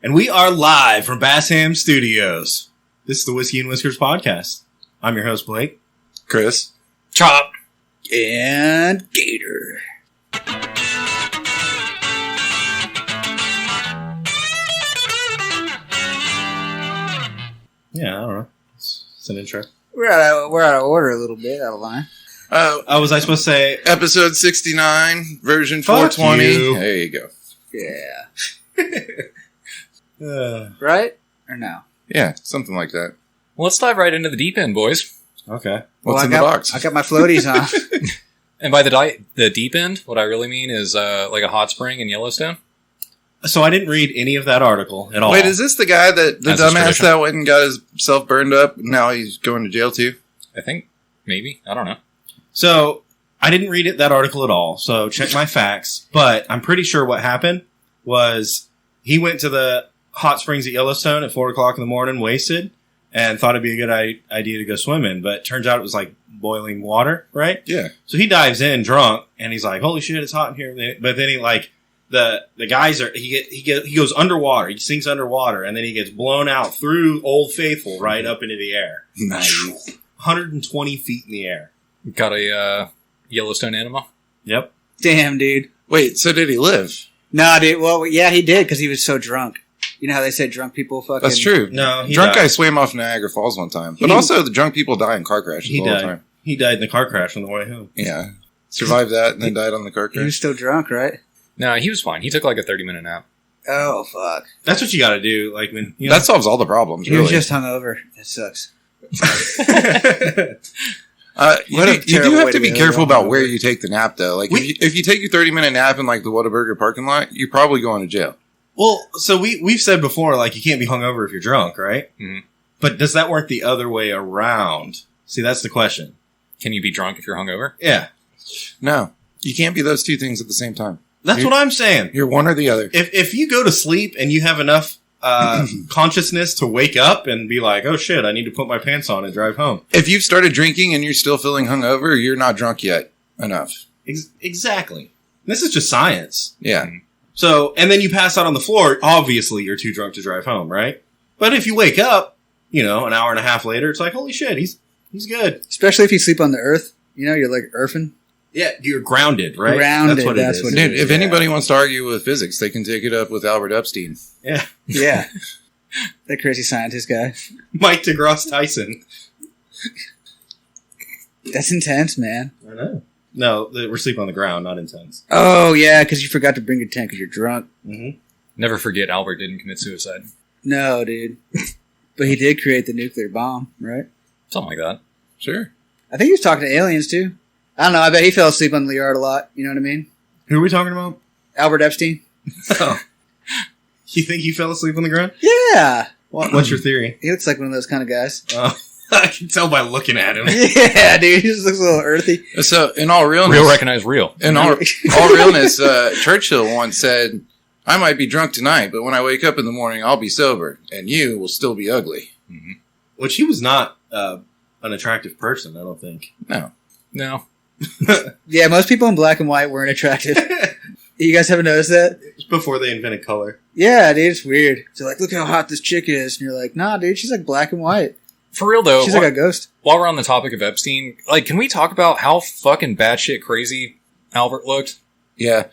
And we are live from Bassham Studios. This is the Whiskey and Whiskers podcast. I'm your host, Blake. Chris. Chop. And Gator. Yeah, I don't know. It's an intro. We're out of order a little bit, out of line. Was I supposed to say... Episode 69, version Fuck 420. you. There you go. Yeah. Right? Or no? Yeah, something like that. Well, let's dive right into the deep end, boys. Okay. What's in the box? I got my floaties on. And by the deep end, what I really mean is like a hot spring in Yellowstone. So I didn't read any of that article at all. Wait, is this the guy that the That's his dumbass tradition. that went and got himself burned up? And now he's going to jail too? I think. Maybe. I don't know. So I didn't read that article at all. So check my facts. But I'm pretty sure what happened was he went to the hot springs at Yellowstone at 4 o'clock in the morning, wasted, and thought it'd be a good idea to go swimming. But turns out it was like boiling water, right? Yeah. So he dives in drunk, and he's like, "Holy shit, it's hot in here!" But then he like the guys are he goes underwater. He sinks underwater, and then he gets blown out through Old Faithful right up into the air. Nice. 120 feet in the air. Got a Yellowstone enema. Yep. Damn, dude. Wait, so did he live? Nah, dude. Well, yeah, he did because he was so drunk. You know how they say drunk people fucking... That's true. No, he Drunk died. guy swam off Niagara Falls one time. But He- also, the drunk people die in car crashes He all the died. time. He died in the car crash on the way home. Yeah. Survived that and then died on the car He was crash. still drunk, right? No, he was fine. He took like a 30-minute nap. Oh, fuck. That's what you got to do. Like when you know, That solves all the problems, He really. was just hungover. It sucks. You What a do terrible have way to to be go. careful about where you take the nap, though. Like, We- if you take your 30-minute nap in, like, the Whataburger parking lot, you're probably going to jail. well, so we've said before, like you can't be hungover if you're drunk, right? Mhm. But does that work the other way around? See, that's the question. Can you be drunk if you're hungover? Yeah, No. You can't be those two things at the same time. that's what I'm saying. You're one or the other. If you go to sleep and you have enough consciousness to wake up and be like, "Oh shit, I need to put my pants on and drive home." If you've started drinking and you're still feeling hungover, you're not drunk yet enough. Exactly. This is just science. Yeah. So, and then you pass out on the floor. Obviously, you're too drunk to drive home, right? But if you wake up, you know, an hour and a half later, it's like, holy shit, he's good. Especially if you sleep on the earth. You know, you're like earthing. Yeah, you're grounded, right? Grounded, That's what that's it what is. it Dude, is, if yeah. anybody wants to argue with physics, they can take it up with Albert Epstein. Yeah, Yeah. That crazy scientist guy. Mike DeGrasse Tyson. That's intense, man. I know. No, we're sleeping on the ground, not intense. Oh, yeah, because you forgot to bring your tent because you're drunk. Mm-hmm. Never forget Albert didn't commit suicide. No, dude. But he did create the nuclear bomb, right? Something like that. Sure. I think he was talking to aliens, too. I don't know. I bet he fell asleep on the yard a lot. You know what I mean? Who are we talking about? Albert Epstein. Oh. You think he fell asleep on the ground? Yeah. What's your theory? He looks like one of those kind of guys. I can tell by looking at him. Yeah, dude. He just looks a little earthy. So, in all realness, Real recognize real. in all realness, Churchill once said, "I might be drunk tonight, but when I wake up in the morning, I'll be sober, and you will still be ugly." Mm-hmm. Which he was not an attractive person, I don't think. No. No. Yeah, most people in black and white weren't attractive. You guys haven't noticed that? It's before they invented color. Yeah, dude. It's weird. They're like, look how hot this chick is. And you're like, nah, dude. She's like black and white. For real, though, She's like a ghost. while we're on the topic of Epstein, like, can we talk about how fucking batshit crazy Albert looked? Yeah.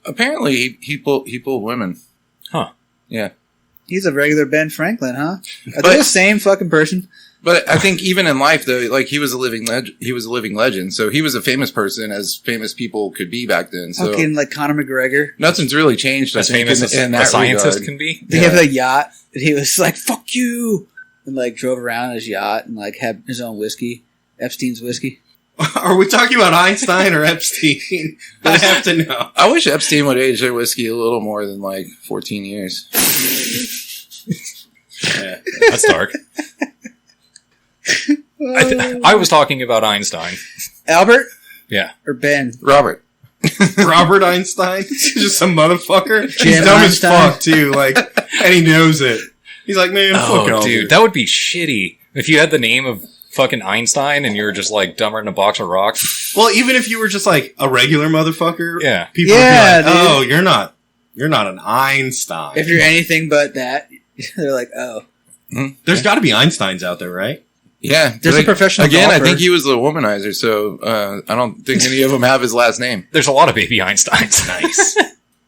Apparently, he pulled women. Huh. Yeah. He's a regular Ben Franklin, huh? Are But- they the same fucking person? But I think even in life, though, like he was a living legend. So he was a famous person, as famous people could be back then. So Fucking like Conor McGregor. nothing's really changed. As I think famous in as that a scientist regard. can be. They Yeah. have a yacht. And he was like, fuck you. And like drove around his yacht and like had his own whiskey. Epstein's whiskey. Are we talking about Einstein or Epstein? I have to know. I wish Epstein would age their whiskey a little more than like 14 years. Yeah. That's dark. I was talking about Einstein. Albert? Yeah. Or Ben? Robert. Robert Einstein? Just some motherfucker? He's Jim dumb Einstein. as fuck, too. Like, and he knows it. He's like, man, fuck Oh, all dude, this. that would be shitty. If you had the name of fucking Einstein and you were just like dumber than a box of rocks. Well, even if you were just like a regular motherfucker, Yeah. people Yeah, would be like, dude. oh, you're not You're not an Einstein. If you're anything but that, they're like, oh. There's got to be Einsteins out there, right? Yeah. There's a professional Again, golfer. I think he was the womanizer, so I don't think any of them have his last name. There's a lot of baby Einsteins. Nice.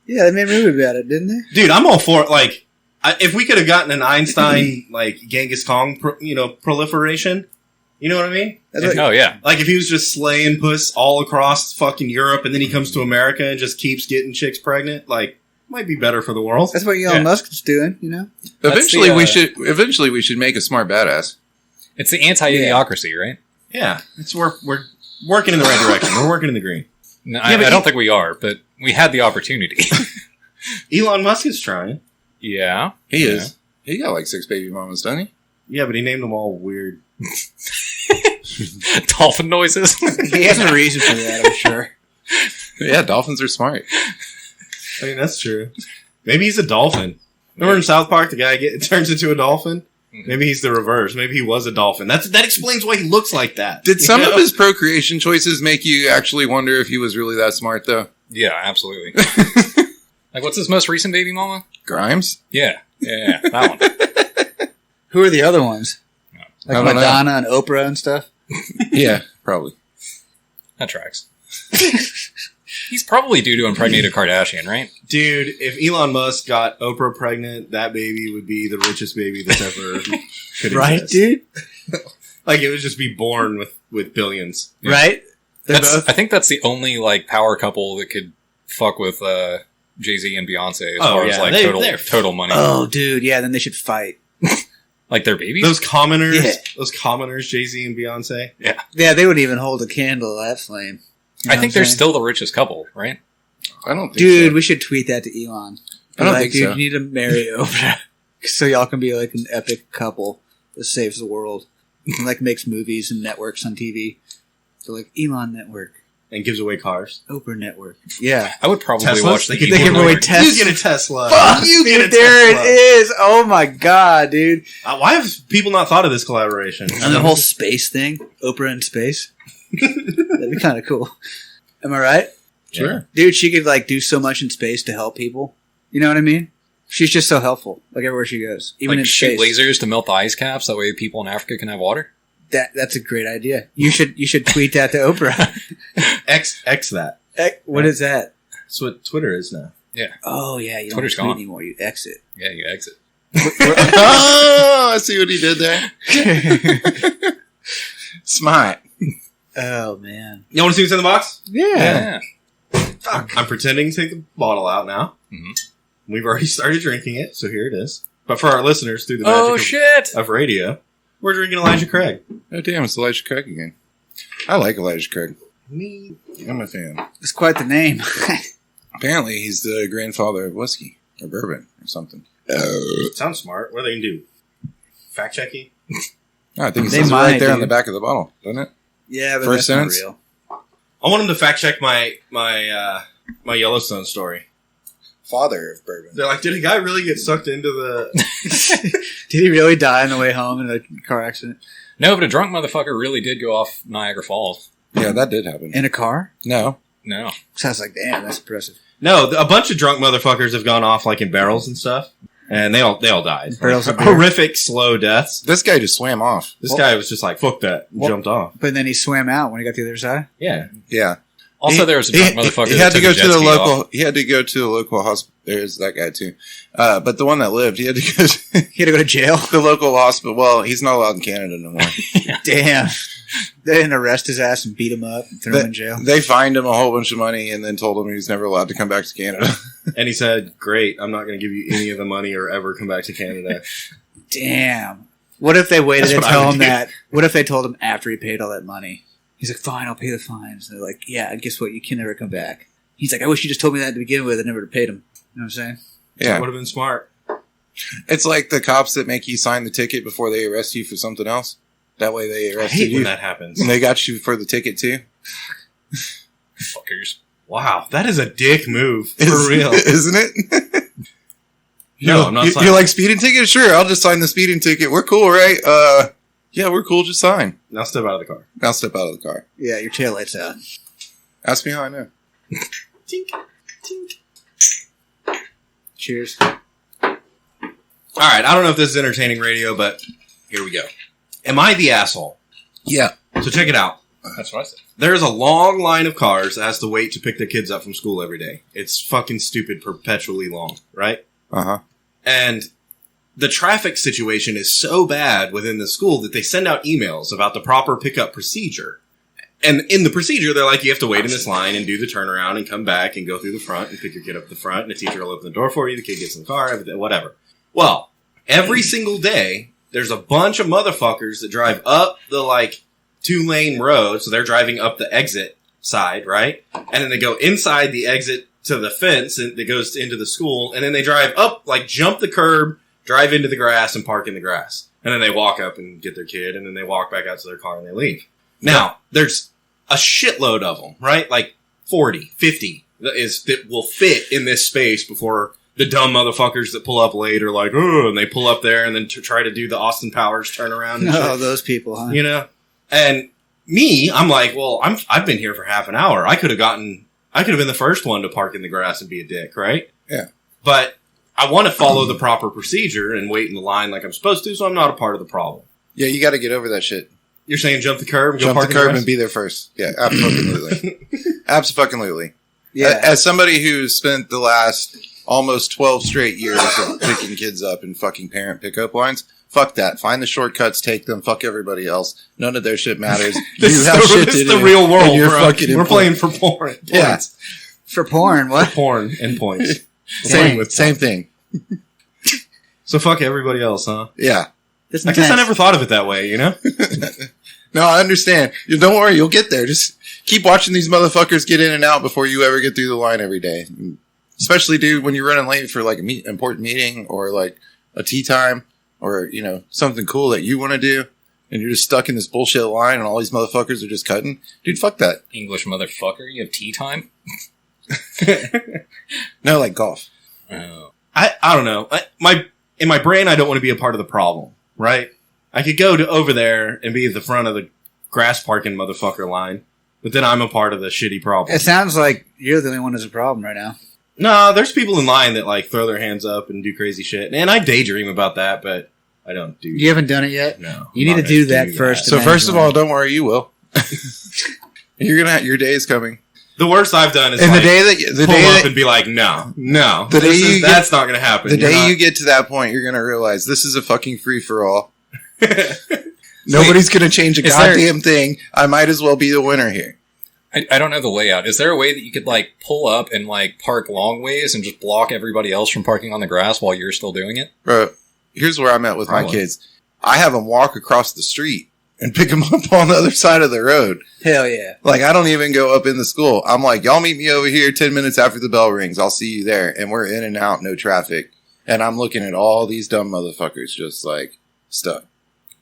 Yeah, they made a movie about it, didn't they? Dude, I'm all for it. Like, if we could have gotten an Einstein, like, Genghis Kong, proliferation, you know what I mean? Oh, yeah. Like, if he was just slaying puss all across fucking Europe and then he comes to America and just keeps getting chicks pregnant, like, might be better for the world. That's what Elon Musk's doing, you know? Eventually, the, we should make a smart badass. It's the anti-idiocracy, right? Yeah. We're working in the right direction. We're working in the green. No, I don't think we are, but we had the opportunity. Elon Musk is trying. Yeah. He is. He got like 6 baby mamas, doesn't he? Yeah, but he named them all weird. Dolphin noises. He has a reason for that, I'm sure. Yeah, dolphins are smart. I mean, that's true. Maybe he's a dolphin. Remember in South Park, the guy turns into a dolphin? Maybe he's the reverse. Maybe he was a dolphin. That explains why he looks like that. Did some of his procreation choices make you actually wonder if he was really that smart, though? Yeah, absolutely. Like, what's his most recent baby mama? Grimes? Yeah, that one. Who are the other ones? I Like don't Madonna and Oprah and stuff? Yeah, probably. That tracks. He's probably due to impregnate a Kardashian, right? Dude, if Elon Musk got Oprah pregnant, that baby would be the richest baby that's ever could Right, exist. dude? Like, it would just be born with billions. Yeah. Right? They're both. I think that's the only, like, power couple that could fuck with Jay-Z and Beyonce as far as, like, total money. Oh, dude, yeah, then they should fight. Like, their babies? Those commoners, Yeah. Jay-Z and Beyonce. Yeah. Yeah, they wouldn't even hold a candle to that flame. You know I think what they're I'm saying? still the richest couple, right? I don't think Dude, so. we should tweet that to Elon. I don't Like, think dude, so. you need to marry Oprah so y'all can be like an epic couple that saves the world and like makes movies and networks on TV. So like Elon Network, And gives away cars. Oprah Network. Yeah. I would probably Teslas? watch They the give Elon away Network. Tesla. You get a Tesla. Fuck, You get a dude, there Tesla. it is. Oh my god, dude. Why have people not thought of this collaboration? And the whole space thing, Oprah in space. That'd be kind of cool. Am I right? Sure. Dude, she could like do so much in space to help people. You know what I mean? She's just so helpful. Like everywhere she goes, even Like, in shoot space. lasers to melt the ice caps, that way people in Africa can have water? That's a great idea. You should tweet that to Oprah. X that. What is that? That's what Twitter is now. Oh yeah, you don't Twitter's tweet gone. anymore. You exit. Yeah, you exit. Oh, I see what he did there. Smart. Oh man. You want to see what's in the box? Yeah. Fuck. I'm pretending to take the bottle out now. Mhm. We've already started drinking it, so here it is. But for our listeners, through the Oh, magic shit! of radio, we're drinking Elijah Craig. Oh, damn, it's Elijah Craig again. I like Elijah Craig. Me. I'm a fan. It's quite the name. Apparently, he's the grandfather of whiskey or bourbon or something. Sounds smart. What are they going to do? Fact check you? I think it They says it might, right there on dude. the back of the bottle, doesn't it? Yeah, but First that's sentence? not real. I want them to fact check my Yellowstone story. Father of bourbon. They're like, did a guy really get sucked into the... Did he really die on the way home in a car accident? No, but a drunk motherfucker really did go off Niagara Falls. Yeah, that did happen. In a car? No. No. Sounds like, damn, that's impressive. No, a bunch of drunk motherfuckers have gone off like in barrels and stuff, and they all died. Barrels Like, of beer. horrific, slow deaths. This guy just swam off. This guy was just like, fuck that, and Well- jumped off. But then he swam out when he got to the other side? Yeah. Yeah. Also, there was a drunk motherfucker that took a jet ski off. He had to go to the local hospital. There's that guy too. But the one that lived, he had to go to He had to go to jail? the local hospital. Well, he's not allowed in Canada no more. Damn. They didn't arrest his ass and beat him up and throw him in jail? They fined him a whole bunch of money and then told him he was never allowed to come back to Canada. And he said, great, I'm not going to give you any of the money or ever come back to Canada. Damn. What if they waited That's to what I tell would him do. that? What if they told him after he paid all that money? He's like, fine, I'll pay the fines. And they're like, yeah, guess what? You can never come back. He's like, I wish you just told me that to begin with. I never paid him. You know what I'm saying? Yeah. Would have been smart. It's like the cops that make you sign the ticket before they arrest you for something else. That way they I arrested hate when you. that happens. And they got you for the ticket too. Fuckers. Wow, that is a dick move. For real. Isn't it? No, I'm not You're signing. like, speeding ticket? Sure, I'll just sign the speeding ticket. We're cool, right? Yeah, we're cool. Just sign. Now step out of the car. Now step out of the car. Yeah, your taillight's out. Ask me how I know. Tink, tink. Cheers. All right, I don't know if this is entertaining radio, but here we go. Am I the asshole? Yeah. So check it out. That's what I said. There's a long line of cars that has to wait to pick their kids up from school every day. It's fucking stupid, perpetually long, right? Uh-huh. And the traffic situation is so bad within the school that they send out emails about the proper pickup procedure. And in the procedure, they're like, you have to wait in this line and do the turnaround and come back and go through the front and pick your kid up the front, and the teacher will open the door for you, the kid gets in the car, everything, whatever. Well, every single day, there's a bunch of motherfuckers that drive up the, 2-lane road, so they're driving up the exit side, right? And then they go inside the exit to the fence that goes into the school, and then they drive up, jump the curb, drive into the grass, and park in the grass. And then they walk up and get their kid, and then they walk back out to their car and they leave. Now, there's a shitload of them, right? 40, 50 that will fit in this space before the dumb motherfuckers that pull up late are like, oh, and they pull up there and then try to do the Austin Powers turnaround. And Oh, shit. those people, huh? You know? And me, I'm like, well, I've been here for half an hour. I could have been the first one to park in the grass and be a dick, right? Yeah. But I want to follow the proper procedure and wait in the line like I'm supposed to, so I'm not a part of the problem. Yeah, you got to get over that shit. You're saying jump the curb and Jump go the park curb in and be there first. Yeah, absolutely. Absolutely. Yeah. As somebody who's spent the last almost 12 straight years of picking kids up in fucking parent pickup lines, fuck that. Find the shortcuts, take them, fuck everybody else. None of their shit matters. This have shit to is do, the real world, and you're bro. fucking We're playing important. for porn. Yeah. Points. For porn, what? Porn and points. Same thing. So fuck everybody else, huh? Yeah. That's I guess I intense. never thought of it that way, you know? No, I understand. Don't worry, you'll get there. Just keep watching these motherfuckers get in and out before you ever get through the line every day. Especially, dude, when you're running late for like an important meeting or like a tea time or, something cool that you want to do and you're just stuck in this bullshit line and all these motherfuckers are just cutting. Dude, fuck that. English motherfucker, you have tea time? No, like golf. Oh. I don't know. In my brain, I don't want to be a part of the problem, right? I could go over there and be at the front of the grass parking motherfucker line, but then I'm a part of the shitty problem. It sounds like you're the only one who's a problem right now. No, there's people in line that throw their hands up and do crazy shit. And I daydream about that, but I don't do You haven't done it yet? No. You I'm need not to do gonna that first. So and then first of join. all, don't worry, you will. Your day is coming. The worst I've done is And pull up that and be like, no. The day That's not going to happen. the day you get to that point, you're gonna realize this is a fucking free for all. Nobody's gonna change a is there- goddamn thing. I might as well be the winner here. I don't know the layout. Is there a way that you could pull up and park long ways and just block everybody else from parking on the grass while you're still doing it? Bro, here's where I'm at with my Probably. kids. I have them walk across the street and pick them up on the other side of the road. Hell yeah. I don't even go up in the school. I'm like, y'all meet me over here 10 minutes after the bell rings. I'll see you there. And we're in and out, no traffic. And I'm looking at all these dumb motherfuckers just stuck.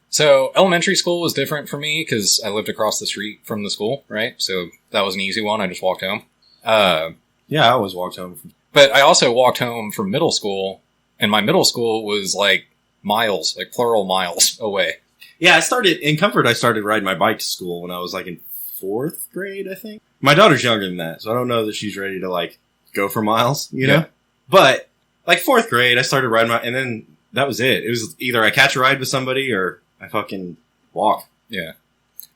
So elementary school was different for me because I lived across the street from the school, right? So that was an easy one. I just walked home. Yeah, I always walked home. But I also walked home from middle school, and my middle school was miles, plural miles away. Yeah, I started riding my bike to school when I was in 4th grade, I think. My daughter's younger than that, so I don't know that she's ready to go for miles, you know? But 4th grade, I started riding and then that was it. It was either I catch a ride with somebody or I fucking walk. Yeah.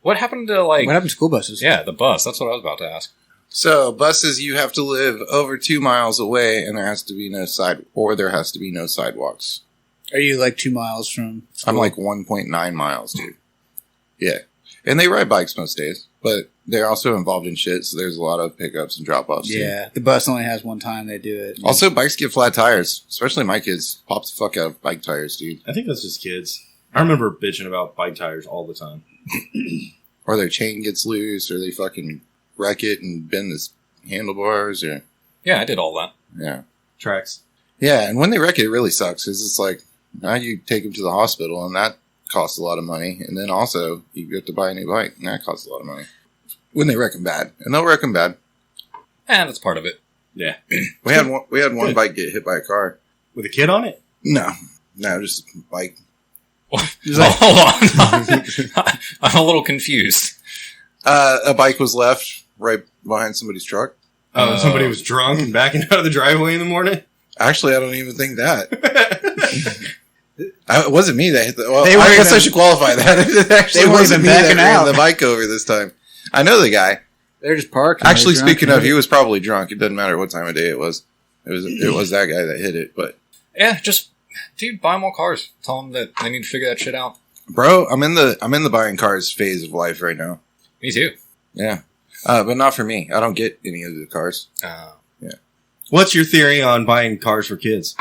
What happened to What happened to school buses? Yeah, the bus. That's what I was about to ask. So buses, you have to live over 2 miles away and there has to be no sidewalks. Are you 2 miles from school? I'm 1.9 miles, dude. Yeah. And they ride bikes most days, but they're also involved in shit, so there's a lot of pickups and drop-offs. Yeah. The bus only has one time they do it. Also, bikes get flat tires, especially my kids. Pop the fuck out of bike tires, dude. I think that's just kids. I remember bitching about bike tires all the time. Or their chain gets loose, or they fucking wreck it and bend the handlebars, or... Yeah, I did all that. Yeah. Tracks. Yeah, and when they wreck it, it really sucks, because it's now you take them to the hospital, and that costs a lot of money, and then also, you have to buy a new bike, and that costs a lot of money. When they wreck them bad. And they'll wreck them bad. And that's part of it. Yeah. We had one bike get hit by a car. With a kid on it? No, just a bike. Hold on. I'm a little confused. A bike was left right behind somebody's truck. Somebody was drunk and backing out of the driveway in the morning? Actually, I don't even think that. It wasn't me that hit the... Well, They I weren't guess I even- should qualify that. It actually They weren't wasn't even me that backing ran out. the bike over this time. I know the guy. They're just parked. Actually, speaking of, he was probably drunk. It doesn't matter what time of day it was. It was that guy that hit it. But Yeah, just dude, buy more cars. Tell them that they need to figure that shit out. bro, I'm in the buying cars phase of life right now. Me too. Yeah, but not for me. I don't get any of the cars. What's your theory on buying cars for kids?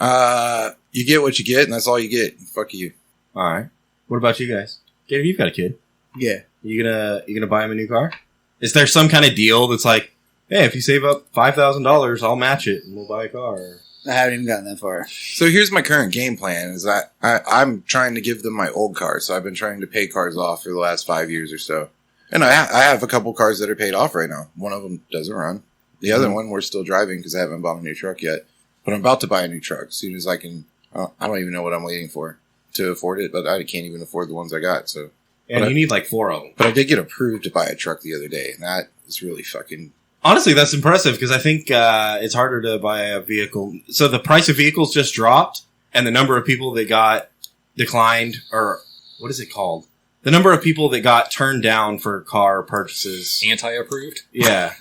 You get what you get, and that's all you get. Fuck you. All right. What about you guys? Gabe, you've got a kid. Yeah. You gonna buy him a new car? Is there some kind of deal that's like, hey, if you save up $5,000, I'll match it and we'll buy a car? Or... I haven't even gotten that far. So here's my current game plan: is that I'm trying to give them my old cars. So I've been trying to pay cars off for the last 5 years or so, and I have a couple cars that are paid off right now. One of them doesn't run. The other one we're still driving because I haven't bought a new truck yet. But I'm about to buy a new truck as soon as I can. I don't even know what I'm waiting for to afford it, but I can't even afford the ones I got. So, And you need like 4 of them. but I did get approved to buy a truck the other day, and that is really fucking. Honestly, that's impressive because I think it's harder to buy a vehicle. So the price of vehicles just dropped, and the number of people that got declined, or what is it called? The number of people that got turned down for car purchases. Anti-approved. Yeah.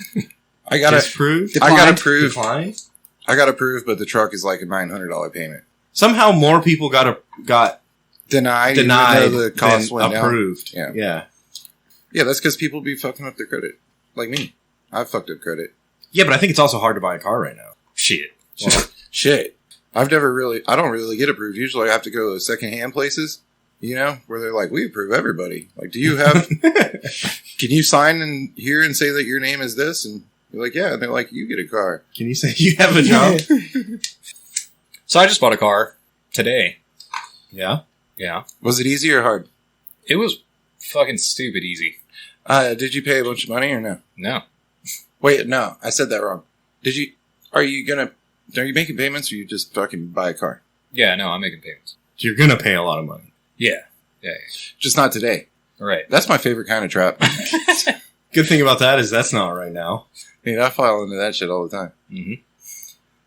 I got Disproved? I got approved. Declined? I got approved, but the truck is like a $900 payment. Somehow more people got Denied, even denied though the cost than went down. approved. Yeah. Yeah. Yeah, that's because people be fucking up their credit. Like me. I've fucked up credit. Yeah, but I think it's also hard to buy a car right now. Shit. Shit. I don't really get approved. Usually I have to go to secondhand places, where they're like, we approve everybody. Like, do you have, can you sign in here and say that your name is this? And you're like, yeah. And they're like, you get a car. Can you say you have a job? So I just bought a car today. Yeah. Yeah. Was it easy or hard? It was fucking stupid easy. Did you pay a bunch of money or no? No. Wait, no, I said that wrong. Are you making payments or you just fucking buy a car? Yeah, no, I'm making payments. You're going to pay a lot of money. Yeah. Yeah. Just not today. Right. That's my favorite kind of trap. Good thing about that is that's not right now. Dude, I fall into that shit all the time. Mm-hmm.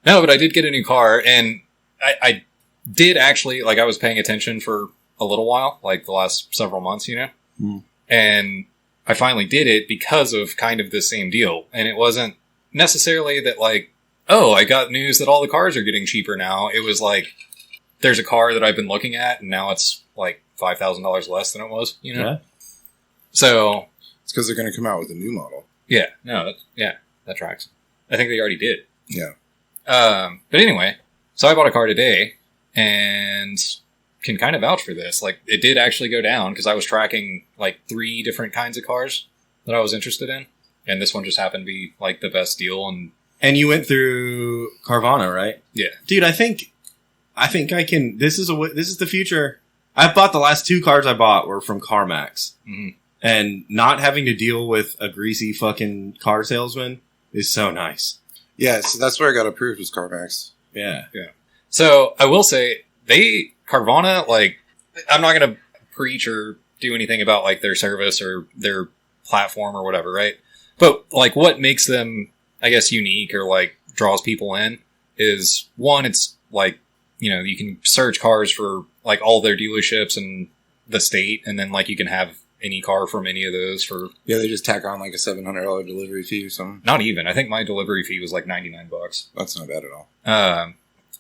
No, but I did get a new car, and I did actually, I was paying attention for a little while, like the last several months, and I finally did it because of kind of the same deal. And it wasn't necessarily that I got news that all the cars are getting cheaper now. It was there's a car that I've been looking at, and now it's $5,000 less than it was, Yeah. So It's because they're going to come out with a new model. yeah, no, that tracks. I think they already did. Yeah. But anyway, so I bought a car today and can kind of vouch for this. It did actually go down because I was tracking 3 different kinds of cars that I was interested in. And this one just happened to be the best deal. And you went through Carvana, right? Yeah. Dude, I think I can, this is the future. I bought the last 2 cars I bought were from CarMax. Mm-hmm. And not having to deal with a greasy fucking car salesman is so nice. Yeah, so that's where I got approved was CarMax. Yeah. So I will say Carvana, I'm not going to preach or do anything about their service or their platform or whatever, right? But what makes them, I guess, unique or draws people in is one, it's you can search cars for all their dealerships in the state, and then you can have any car from any of those for... Yeah, they just tack on a $700 delivery fee or something. Not even. I think my delivery fee was $99. That's not bad at all.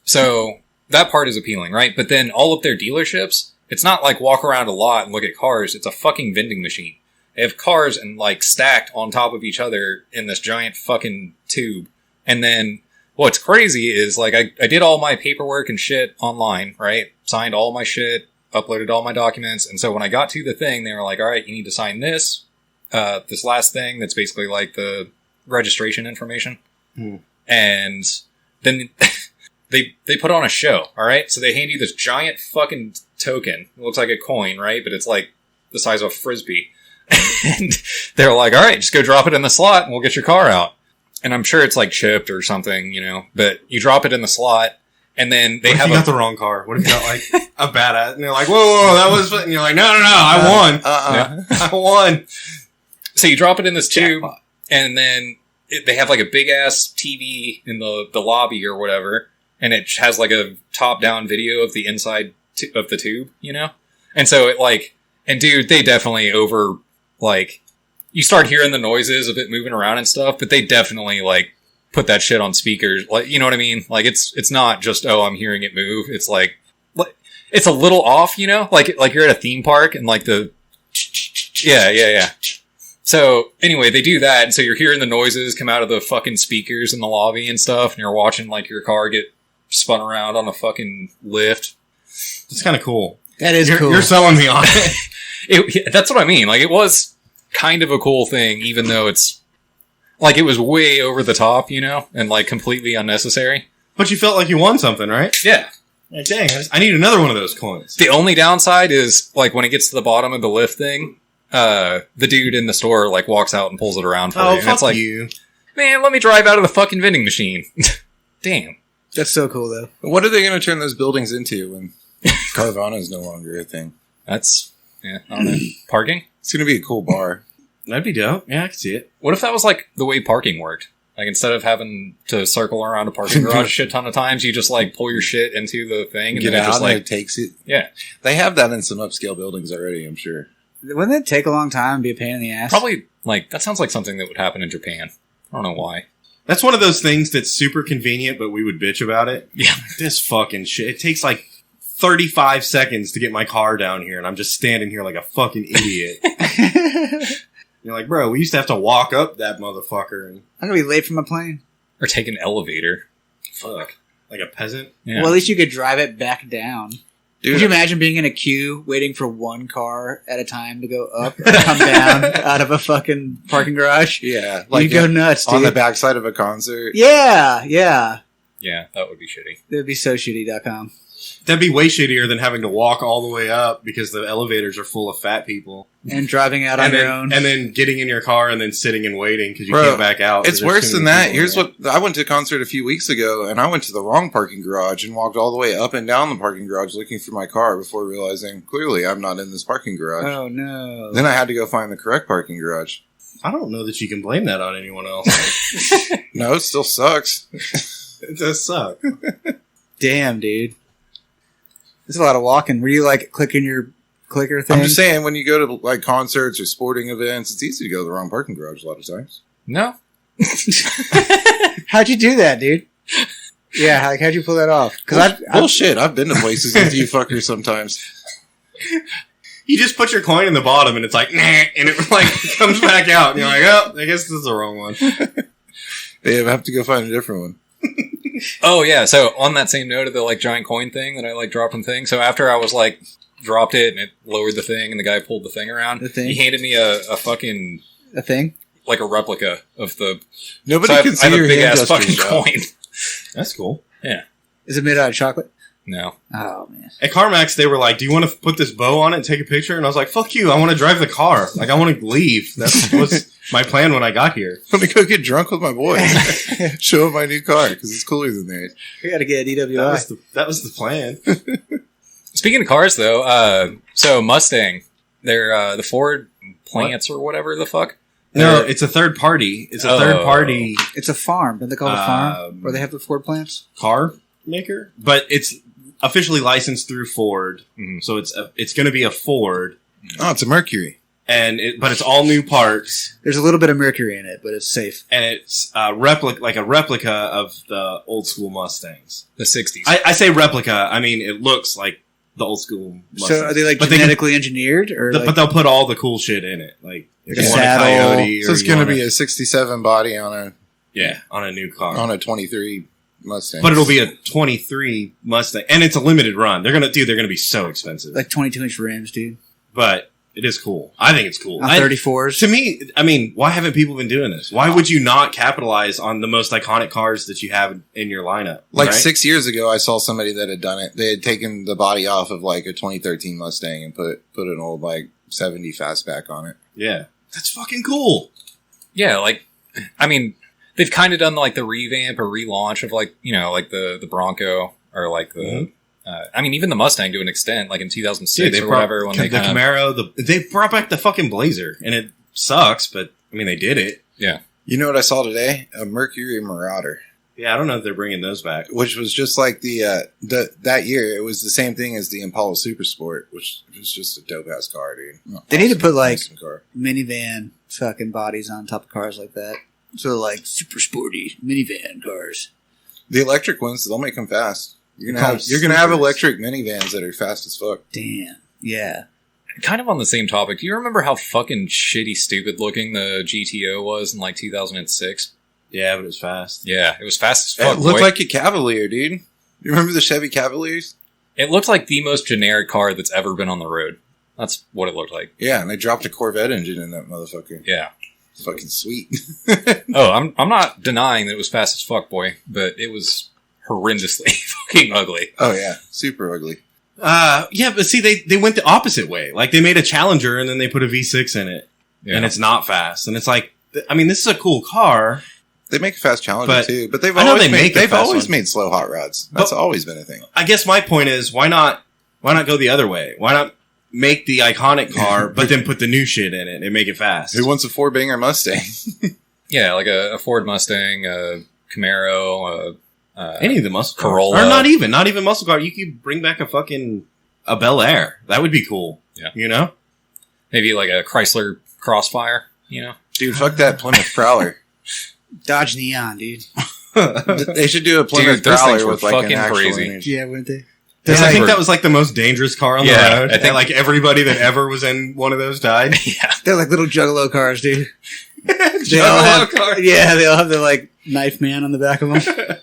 So that part is appealing, right? But then all of their dealerships, it's not walk around a lot and look at cars. It's a fucking vending machine. They have cars and stacked on top of each other in this giant fucking tube. And then what's crazy is I did all my paperwork and shit online, right? Signed all my shit, uploaded all my documents. And so when I got to the thing, they were like, all right, you need to sign this last thing that's basically the registration information. And then they put on a show, all right? So they hand you this giant fucking token. It looks like a coin, right? But it's the size of a Frisbee. And they're like, all right, just go drop it in the slot and we'll get your car out. And I'm sure it's chipped or something, but you drop it in the slot. And then they What if have you got the wrong car? What if you got a badass? And they're like, whoa, that was... And you're like, no, I won. I won. So you drop it in this tube, Jackpot. and then they have a big ass TV in the lobby or whatever. and it has like a top-down video of the inside of the tube, you know? And so it like, and dude, they definitely like, you start hearing the noises of it moving around and stuff, but they definitely like put that shit on speakers. Like, you know what I mean? Like it's not just, oh, I'm hearing it move. It's like it's a little off, you know? Like you're at a theme park and like yeah. So anyway, they do that. And so you're hearing the noises come out of the fucking speakers in the lobby and stuff. And you're watching like your car get spun around on a fucking lift. It's kind of cool. That is cool. You're selling me on it. That's what I mean. Like, it was kind of a cool thing, even though it's like it was way over the top, you know, and like completely unnecessary. But you felt like you won something, right? Yeah. Like, dang, I need another one of those coins. The only downside is like when it gets to the bottom of the lift thing, the dude in the store like walks out and pulls it around for you. And fuck it's like, you. Man, let me drive out of the fucking vending machine. Damn. That's so cool, though. What are they going to turn those buildings into when Carvana is no longer a thing? That's, I don't know. Parking? It's going to be a cool bar. That'd be dope. Yeah, I can see it. What if that was like the way parking worked? Like instead of having to circle around a parking garage a shit ton of times, you just like pull your shit into the thing and Get then it out just and like it takes it. Yeah. They have that in some upscale buildings already, I'm sure. Wouldn't it take a long time and be a pain in the ass? Probably like that sounds like something that would happen in Japan. I don't know why. That's one of those things that's super convenient, but we would bitch about it. Yeah. This fucking shit. It takes like 35 seconds to get my car down here, and I'm just standing here like a fucking idiot. You're like, bro, we used to have to walk up that motherfucker. And I'm gonna be late for my plane. Or take an elevator. fuck. Like a peasant? Yeah. Well, at least you could drive it back down. Dude, Could you imagine being in a queue waiting for one car at a time to go up and come down out of a fucking parking garage? yeah. You go nuts, dude. on the backside of a concert. Yeah. Yeah, that would be shitty. It would be so shitty.com. That'd be way shittier than having to walk all the way up because the elevators are full of fat people. And driving out on And your then, own. and then getting in your car and then sitting and waiting because you Bro, can't back out. It's 'cause there's worse too than many that. people Here's there. what I went to a concert a few weeks ago, and I went to the wrong parking garage and walked all the way up and down the parking garage looking for my car before realizing clearly I'm not in this parking garage. Oh, no. Then I had to go find the correct parking garage. I don't know that you can blame that on anyone else. No, it still sucks. It does suck. Damn, dude. There's a lot of walking. Were you, like, clicking your clicker thing? I'm just saying, when you go to like concerts or sporting events, it's easy to go to the wrong parking garage a lot of times. No. How'd you do that, dude? Yeah, like, how'd you pull that off? Because Bullshit. I've been to places with you fuckers sometimes. You just put your coin in the bottom and it's like, nah, and it like comes back out. And you're like, oh, I guess this is the wrong one. They have to go find a different one. Oh yeah. So on that same note of the like giant coin thing that I like dropped from thing. So after I was like dropped it and it lowered the thing and the guy pulled the thing around, The thing? he handed me a fucking a thing? like a replica of the. Nobody So I can have, see I have your a big hand ass gestures, fucking Joe. coin. That's cool. Is it made out of chocolate? No. Oh, man. At CarMax, they were like, do you want to put this bow on it and take a picture? And I was like, fuck you. I want to drive the car. Like, I want to leave. That was my plan when I got here. Let me go get drunk with my boys. Show them my new car because it's cooler than theirs. We gotta get DWI. That was the plan. Speaking of cars, though, so Mustang, they're the Ford plants or whatever the fuck. No, it's a third party. It's a third party It's a farm. Don't they call it a farm? Where they have the Ford plants? car maker, but it's officially licensed through Ford. Mhm. So it's going to be a Ford, Oh, it's a Mercury. but it's all new parts, There's a little bit of mercury in it, but it's safe. and it's a replica of the old school Mustangs. The 60s. I say replica. I mean, it looks like the old school Mustangs. So are they like But genetically engineered? Or but they'll put all the cool shit in it, like if Like you a want a saddle. Coyote, So or it's you going to want be a 67 body on a new car. a 23 Mustang. But it'll be a 23 Mustang, and it's a limited run. They're gonna be so expensive, like 22-inch rims, dude? but it is cool. I think it's cool. On I- 34s. To me, I mean, why haven't people been doing this? Why would you not capitalize on the most iconic cars that you have in your lineup? Like right? 6 years ago, I saw somebody that had done it. They had taken the body off of like a 2013 Mustang and put an old like 70 fastback on it. Yeah, that's fucking cool. Yeah, like, I mean, they've kind of done like the revamp or relaunch of like, you know, like the Bronco or like the, I mean, even the Mustang to an extent, like in 2006 or whatever, when the they kind of, Camaro. They brought back the fucking Blazer, and it sucks, but I mean, they did it. yeah. You know what I saw today? A Mercury Marauder. Yeah, I don't know if they're bringing those back. which was just like the that year. It was the same thing as the Impala Super Sport, which was just a dope ass car, dude. They need to put like Awesome car. minivan fucking bodies on top of cars like that. So like super sporty minivan cars. The electric ones, they'll make them fast. You're Call gonna them have supers. electric minivans that are fast as fuck. Damn. Yeah. Kind of on the same topic. Do you remember how fucking shitty, stupid looking the GTO was in like 2006? Yeah, but it was fast. Yeah, it was fast as fuck. It looked boy. like a Cavalier, dude. You remember the Chevy Cavaliers? It looked like the most generic car that's ever been on the road. That's what it looked like. Yeah, and they dropped a Corvette engine in that motherfucker. Yeah. It's fucking sweet. Oh, I'm not denying that it was fast as fuck, boy, but it was horrendously fucking ugly. Oh yeah, super ugly. Yeah, but see, they went the opposite way. Like, they made a Challenger and then they put a V6 in it. Yeah. And it's not fast. And it's like, I mean, this is a cool car. They make a fast Challenger But too, but they've I know always they make a they've fast always one. made slow hot rods. That's But- always been a thing. I guess my point is, why not go the other way? Why not make the iconic car, but then put the new shit in it and make it fast? Who wants a four banger Mustang? Yeah, like a Ford Mustang, a Camaro, Any of the muscle cars. Corolla. Or not even muscle car. You could bring back a Bel Air. That would be cool. Yeah. You know? maybe like a Chrysler Crossfire, you know? Dude, fuck that Plymouth Prowler. Dodge Neon, dude. They should do a Plymouth Dude, those things Prowler were with like an fucking actual crazy. engine. Yeah, weren't they? Because Yeah, I think for- that was like the most dangerous car on the Yeah, road. I think- And like everybody that ever was in one of those died. Yeah. They're like little Juggalo cars, dude. They all Juggalo have, car. yeah, they all have the like knife man on the back of them.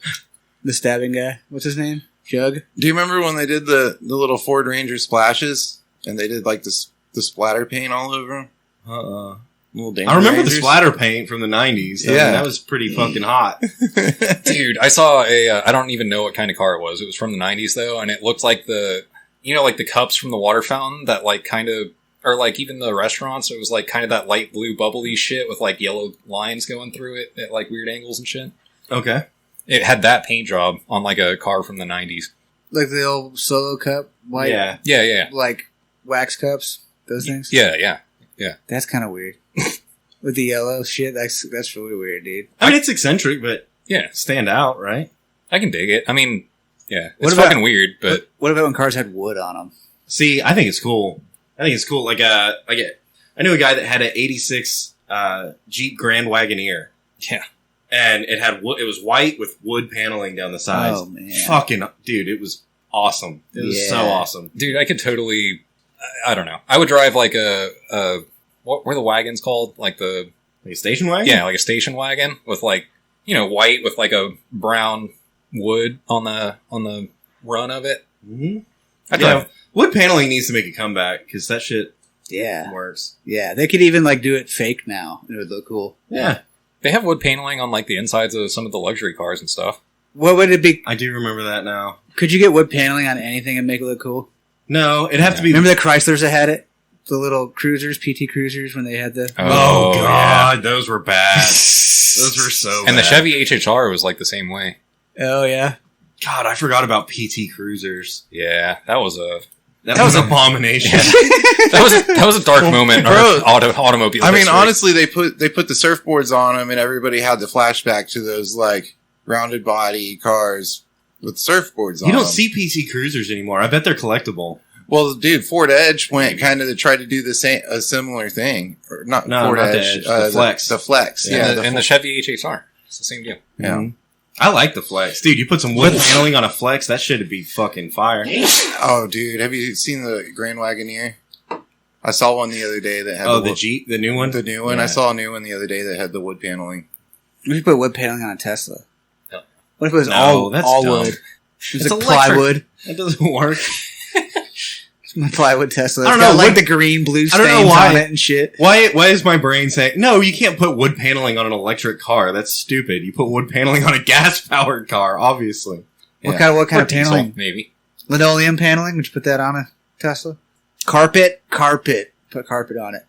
The stabbing guy. What's his name? Jug. Do you remember when they did the little Ford Ranger splashes and they did like the splatter paint all over them? Uh-uh. Little Danger I remember the Rangers? splatter paint from the 90s. I mean, Yeah. that was pretty fucking hot. Dude, I saw I don't even know what kind of car it was. It was from the 90s though, and it looked like like the cups from the water fountain that like kind of, or like even the restaurants, it was like kind of that light blue bubbly shit with like yellow lines going through it at like weird angles and shit. Okay. It had that paint job on like a car from the 90s. Like the old Solo Cup, white, Yeah. Yeah. like wax cups. Those things. Yeah. That's kind of weird. With the yellow shit, that's really weird, dude. I mean, it's eccentric, but Yeah. stand out, right? I can dig it. I mean, yeah. What It's about- fucking weird, but What about when cars had wood on them? See, I think it's cool. I knew a guy that had an 86 Jeep Grand Wagoneer. yeah. And it had wood, it was white with wood paneling down the sides. Oh man, Fucking, dude, it was awesome. It was so Yeah. awesome. Dude, I could totally, I don't know. I would drive like what were the wagons called? Like the, Like a station wagon? yeah, like a station wagon with like, white with like a brown wood on the run of it. Mm-hmm. I'd Yeah. drive. Wood paneling needs to make a comeback because that shit yeah, works. yeah. They could even like do it fake now. It would look cool. Yeah. They have wood paneling on like the insides of some of the luxury cars and stuff. What would it be? I do remember that now. Could you get wood paneling on anything and make it look cool? No, it'd have to be. Remember the Chryslers that had it? The little cruisers, PT Cruisers, when they had the. Oh, yeah. God. Those were bad. Those were so bad. And the Chevy HHR was like the same way. Oh yeah. God, I forgot about PT Cruisers. Yeah, that was a That was an abomination. that was a dark moment in bro, our automobile. I mean, history. honestly, they put the surfboards on them, and everybody had the flashback to those like rounded body cars with surfboards on You don't them. see PT Cruisers anymore. I bet they're collectible. Well, dude, Ford Edge went kind of to try to do a similar thing, or not No, Ford not the Edge, Edge, the Flex. the Flex, Yeah, yeah, and the Chevy HHR. It's the same deal. yeah. Mhm. I like the Flex. Dude, you put some wood paneling on a Flex, that shit'd be fucking fire. Oh, dude, have you seen the Grand Wagoneer? I saw one the other day that had Oh, the the wood, Jeep, the new one? the new one. Yeah. I saw a new one the other day that had the wood paneling. We should put wood paneling on a Tesla. No. What if it was No, all that's all dumb. wood? It's It's like electric. plywood. That doesn't work. My plywood Tesla. I don't It's got know, like wood- the green, blue I don't know stains why. on it and shit. Why is my brain saying, no, you can't put wood paneling on an electric car. That's stupid. You put wood paneling on a gas-powered car, obviously. What Yeah. kind of Or diesel, paneling? maybe. Linoleum paneling? Would you put that on a Tesla? Carpet. Put carpet on it.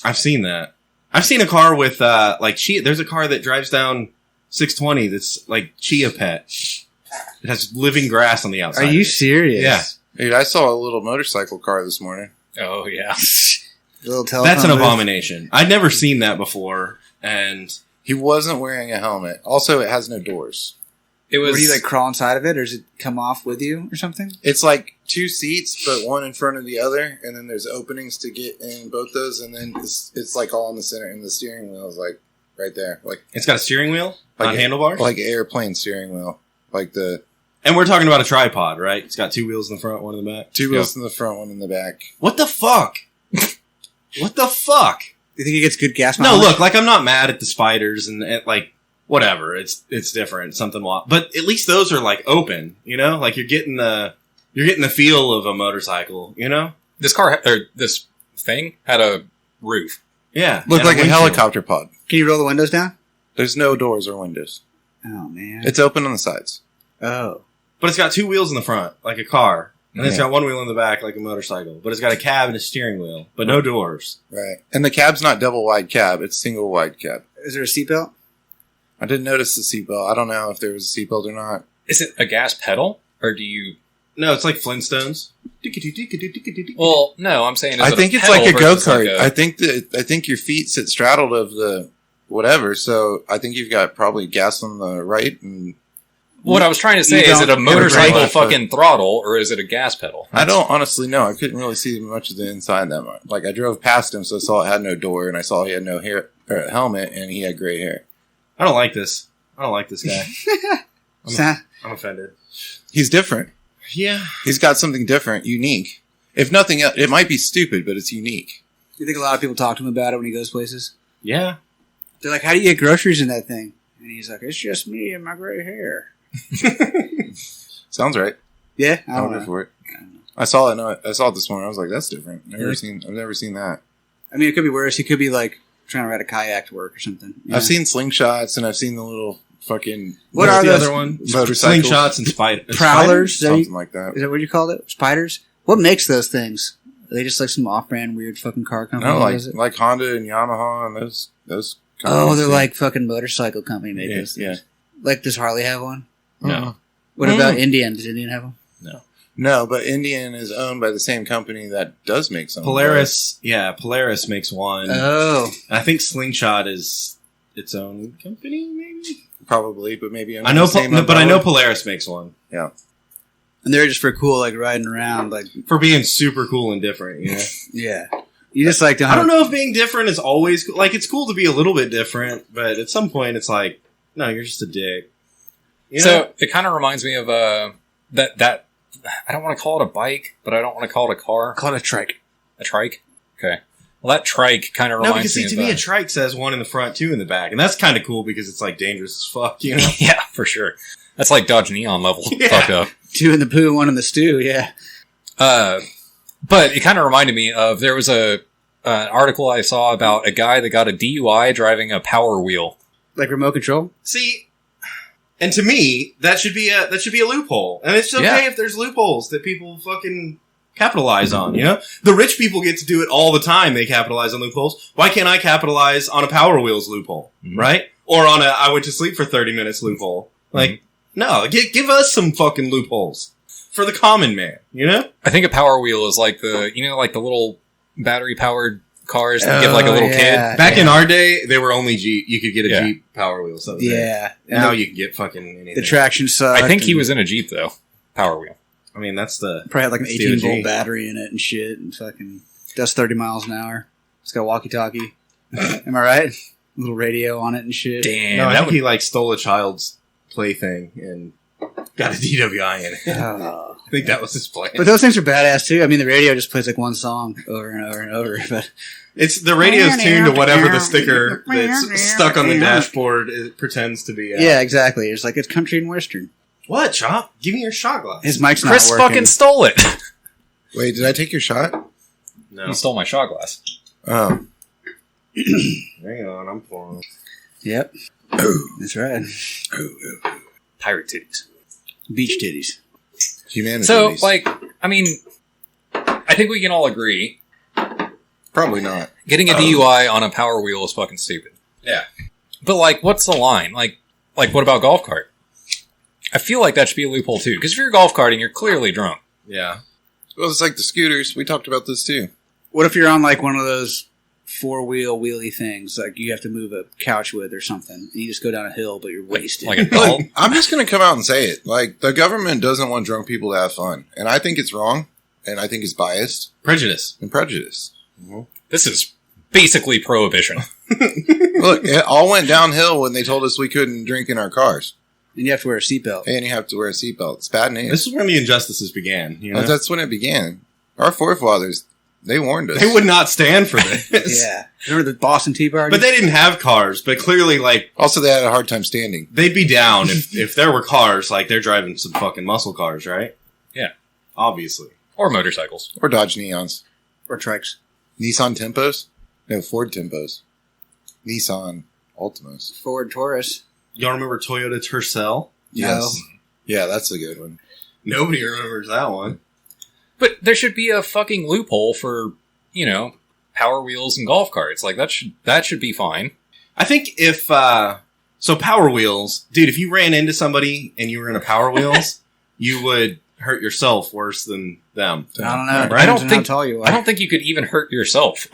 I've seen that. I've seen a car with, chia. There's a car that drives down 620 that's like Chia Pet. It has living grass on the outside. Are you serious? Yeah. Dude, I saw a little motorcycle car this morning. Oh yeah. The little telephone That's an booth. abomination. I'd never seen that before, and He wasn't wearing a helmet. Also, it has no doors. It was. Or do you like crawl inside of it, or does it come off with you or something? It's like 2 seats, but one in front of the other, and then there's openings to get in both those, and then it's like all in the center, and the steering wheel is like right there, like It's got a steering wheel Like on a- handlebars. like an airplane steering wheel, like the And we're talking about a tripod, right? It's got 2 wheels in the front, 1 in the back. 2 wheels in the front, 1 in the back. What the fuck? What the fuck? Do you think it gets good gas No, mileage? look, like I'm not mad at the spiders and like whatever. It's different, something wild. But at least those are like open, you know? Like you're getting the feel of a motorcycle, you know? This car, or this thing, had a roof. Yeah. Look and like a windshield. helicopter pod. Can you roll the windows down? There's no doors or windows. Oh man. It's open on the sides. Oh. But it's got 2 wheels in the front, like a car. And it's Yeah. got 1 wheel in the back, like a motorcycle. But it's got a cab and a steering wheel, but no doors. Right. And the cab's not double wide cab, it's single wide cab. Is there a seatbelt? I didn't notice the seatbelt. I don't know if there was a seatbelt or not. Is it a gas pedal, or do you? No, it's like Flintstones. Well, no, I'm saying. Is I it think a it's pedal like a versus go-kart. like I think your feet sit straddled of the whatever, so I think you've got probably gas on the right and What I was trying to say You is it a don't motorcycle have a brake. fucking throttle, or is it a gas pedal? I don't honestly know. I couldn't really see much of the inside that much. Like I drove past him, so I saw it had no door, and I saw he had no hair or helmet, and he had gray hair. I don't like this. I don't like this guy. Sa- I'm offended. He's different. Yeah. He's got something different, unique. If nothing else, it might be stupid, but it's unique. Do you think a lot of people talk to him about it when he goes places? Yeah. They're like, "How do you get groceries in that thing?" And he's like, "It's just me and my gray hair." Sounds right. Yeah, I I'll don't go know. for it. I saw it. I saw it this morning. I was like, "That's different. I've never Really? seen that." I mean, it could be worse. He could be like trying to ride a kayak to work or something. you know? I've seen slingshots, and I've seen the little fucking What What's are the those other one? motorcycles? Slingshots and spiders. Prowlers? Is that, something like that. is that what you called it? Spiders? What makes those things? Are they just like some off-brand weird fucking car company? No, that does it? like Honda and Yamaha and those. Oh, companies, they're yeah. like fucking motorcycle company made Yeah, those things. yeah. Like, does Harley have one? No. What about Indian? Does Indian have one? No, but Indian is owned by the same company that does make some. Polaris. Yeah, Polaris makes one. Oh, I think Slingshot is its own company, maybe? Probably, but maybe under I know, the same but I know umbrella. Polaris makes one. and they're just for cool, like riding around, like For being super cool and different, you know? yeah. You just like to. I don't know if being different is always cool. Like, it's cool to be a little bit different, but at some point it's like, no, you're just a dick. You know? So it kind of reminds me of that. I don't want to call it a bike, but I don't want to call it a car. Call it a trike. A trike. Okay. Well, that trike kind of no, reminds because see, me to of me, a trike says 1 in the front, 2 in the back. And that's kind of cool because it's like dangerous as fuck, you know? yeah, for sure. That's like Dodge Neon level Yeah. fucked up. 2 in the poo, 1 in the stew. Yeah. But it kind of reminded me of there was an article I saw about a guy that got a DUI driving a Power Wheel. Like remote control. See, and to me, that should be a loophole. And it's okay Yeah. if there's loopholes that people fucking capitalize on, you know? The rich people get to do it all the time. They capitalize on loopholes. Why can't I capitalize on a Power Wheels loophole, right? Or on a I went to sleep for 30 minutes loophole. Like, no, give us some fucking loopholes for the common man, you know? I think a Power Wheel is like the little battery powered cars that give like a Oh, little yeah. kid. Back in our day, they were only Jeep. You could get a Yeah. Jeep Power Wheel. So Yeah. Now And you can get fucking anything. the traction sucked. I think he and was in a Jeep though. Power Wheel. I mean, that's the... probably had like an It's the 18 volt OG. battery in it and shit, and fucking does 30 miles an hour. It's got a walkie-talkie. Am I right? A little radio on it and shit. Damn, No, I that think would he like stole a child's plaything and got a DWI in it. Oh. I think that was his plan. But those things are badass too. I mean, the radio just plays like one song over and over and over. But It's the radio's tuned to whatever the sticker that's stuck on the dashboard pretends to be. yeah, exactly. It's like it's country and western. What, Chop? Give me your shot glass. His mic's not Chris working. fucking stole it. Wait, did I take your shot? No. He stole my shot glass. Oh, Hang on, I'm pouring. Yep, that's right. Pirate titties. Beach titties. humanity. So, like, I mean, I think we can all agree probably not. getting a DUI on a Power Wheel is fucking stupid. Yeah. But like, what's the line? Like what about golf cart? I feel like that should be a loophole too. Because if you're golf karting, you're clearly drunk. Yeah. Well, it's like the scooters. We talked about this too. What if you're on like one of those 4-wheel wheelie things like you have to move a couch with or something. And you just go down a hill, but you're wasted. Like a doll? Look, I'm just going to come out and say it. Like, the government doesn't want drunk people to have fun. And I think it's wrong. And I think it's biased. Prejudice. And prejudice. This is basically prohibition. Look, it all went downhill when they told us we couldn't drink in our cars. And you have to wear a seatbelt. And you have to wear a seatbelt. It's bad news. This is when the injustices began. You know? That's when it began. Our forefathers, they warned us. They would not stand for this. Yeah. Remember the Boston Tea Party? But they didn't have cars. But clearly, like, Also, they had a hard time standing. they'd be down if there were cars. Like, they're driving some fucking muscle cars, right? Yeah. Obviously. Or motorcycles. Or Dodge Neons. Or trikes. Nissan Tempos? No, Ford Tempos. Nissan Altimos. Ford Taurus. Y'all remember Toyota Tercel? Yes. Yeah, that's a good one. Nobody remembers that one. But there should be a fucking loophole for, you know, Power Wheels and golf carts. Like, that should be fine. I think if, so Power Wheels, dude, if you ran into somebody and you were in a Power Wheels, you would hurt yourself worse than them. I don't know. Right? I don't Depends on how think- tall you are. I don't think you could even hurt yourself.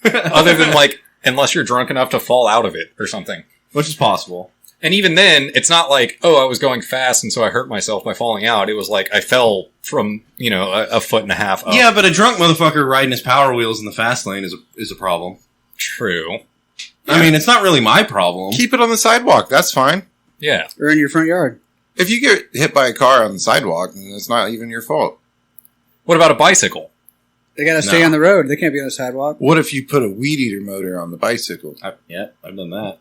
Other than, like, unless you're drunk enough to fall out of it or something. Which is possible. And even then, it's not like, oh, I was going fast and so I hurt myself by falling out. It was like I fell from, you know, a foot and a half up. Yeah, but a drunk motherfucker riding his Power Wheels in the fast lane is a problem. True. I mean, it's not really my problem. Keep it on the sidewalk. That's fine. Yeah. Or in your front yard. If you get hit by a car on the sidewalk, then it's not even your fault. What about a bicycle? They gotta stay No. on the road. They can't be on the sidewalk. What if you put a weed eater motor on the bicycle? Yeah, I've done that.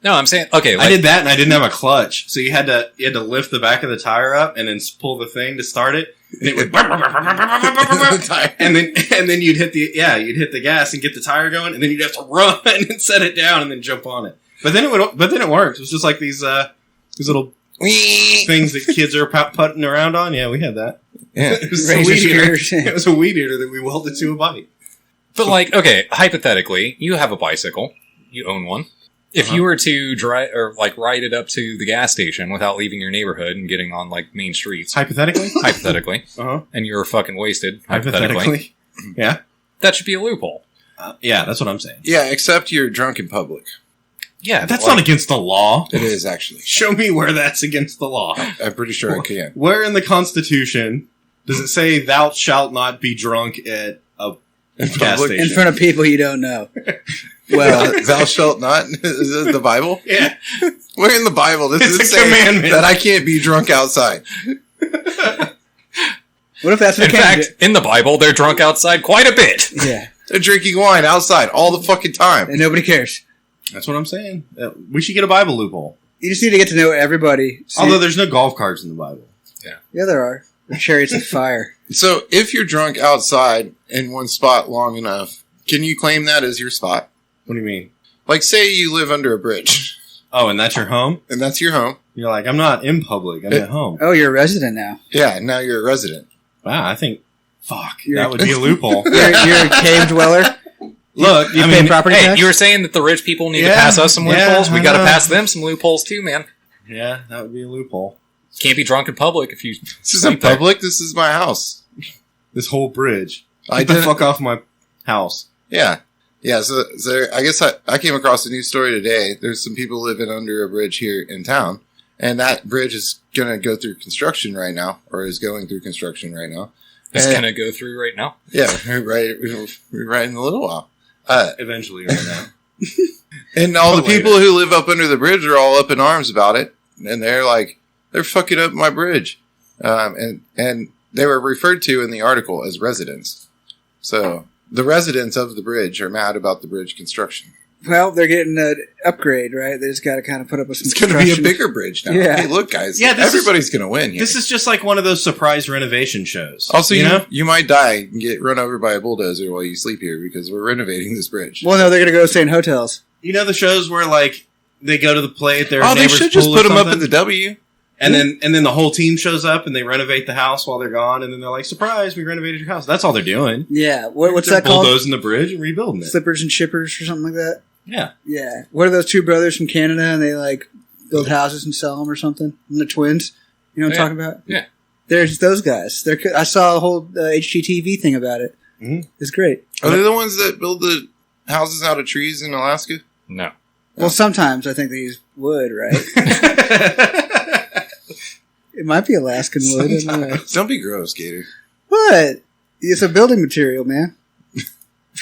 No, I'm saying, okay, I like, did that and I didn't have a clutch. So you had to lift the back of the tire up and then pull the thing to start it. And it would and then you'd hit the gas and get the tire going, and then you'd have to run and set it down and then jump on it. But then it worked. It was just like these little things that kids are putting around on. Yeah, we had that. Yeah. It was a Razor weed eater. shears. It was a weed eater that we welded to a bike. but like, okay, hypothetically, you have a bicycle. You own one. If you were to drive or like ride it up to the gas station without leaving your neighborhood and getting on like main streets, Hypothetically? hypothetically, Uh-huh. and you're fucking wasted, hypothetically, Yeah. that should be a loophole. Yeah, that's what I'm saying. Yeah, except you're drunk in public. Yeah, That's but, not like, against the law. It is, actually. Show me where that's against the law. I'm pretty sure I can. Where in the Constitution does it say thou shalt not be drunk at a gas public? station? In front of people you don't know. Well, Thou shalt not? Is this the Bible? Yeah. Where in the Bible does It's it a say commandment. that I can't be drunk outside? what if that's what in fact, in the Bible, they're drunk outside quite a bit. Yeah. They're drinking wine outside all the fucking time. And nobody cares. That's what I'm saying. We should get a Bible loophole. You just need to get to know everybody. See- Although there's no golf carts in the Bible. yeah, there are. The chariots of fire. So if you're drunk outside in one spot long enough, can you claim that as your spot? What do you mean? Like, say you live under a bridge, Oh, and that's your home? and that's your home. You're like, I'm not in public. I'm at home. Oh, you're a resident now. Yeah, now you're a resident. Wow, I think, fuck, You're- that would be a loophole. You're a cave dweller. Look, You I pay mean, property Hey, tax? you were saying that the rich people need to Yeah, pass us some yeah, loopholes. We I got to know. pass them some loopholes too, man. yeah, that would be a loophole. Can't be drunk in public if you. This isn't public. This is my house. This whole bridge. I Get the didn't- fuck off my house. Yeah. Yeah, so I guess I came across a news story today. There's some people living under a bridge here in town, and that bridge is going to go through construction right now, or is going through construction right now. It's And- going to go through right now. Yeah, right in a little while. Eventually, right now. And all the Later. people who live up under the bridge are all up in arms about it, and they're like, they're fucking up my bridge. And they were referred to in the article as residents. So the residents of the bridge are mad about the bridge construction. Well, they're getting an upgrade, right? They just got to kind of put up with some It's going to be a construction. bigger bridge now. Yeah. Hey, look, guys. Yeah, this is- everybody's going to win here. This is just like one of those surprise renovation shows. Also, you know? you might die and get run over by a bulldozer while you sleep here because we're renovating this bridge. Well, no, they're going to go stay in hotels. You know the shows where like they go to the play at their Oh, they neighbor's should just pool or put them up something, at the W. and then the whole team shows up and they renovate the house while they're gone, and then they're like, "Surprise, we renovated your house." That's all they're doing. Yeah. What's They're that called? bulldozing the bridge and rebuilding it. Slippers and shippers or something like that? Yeah, Yeah. What are those two brothers from Canada and they like build houses and sell them or something? And the twins? You know what I'm Yeah. talking about? Yeah. There's those guys. I saw a whole HGTV thing about it. It's great. Are they the ones that build the houses out of trees in Alaska? No. Well, sometimes I think they use wood, right? It might be Alaskan wood. I don't know. Don't be gross, Gator. What? It's a building material, man.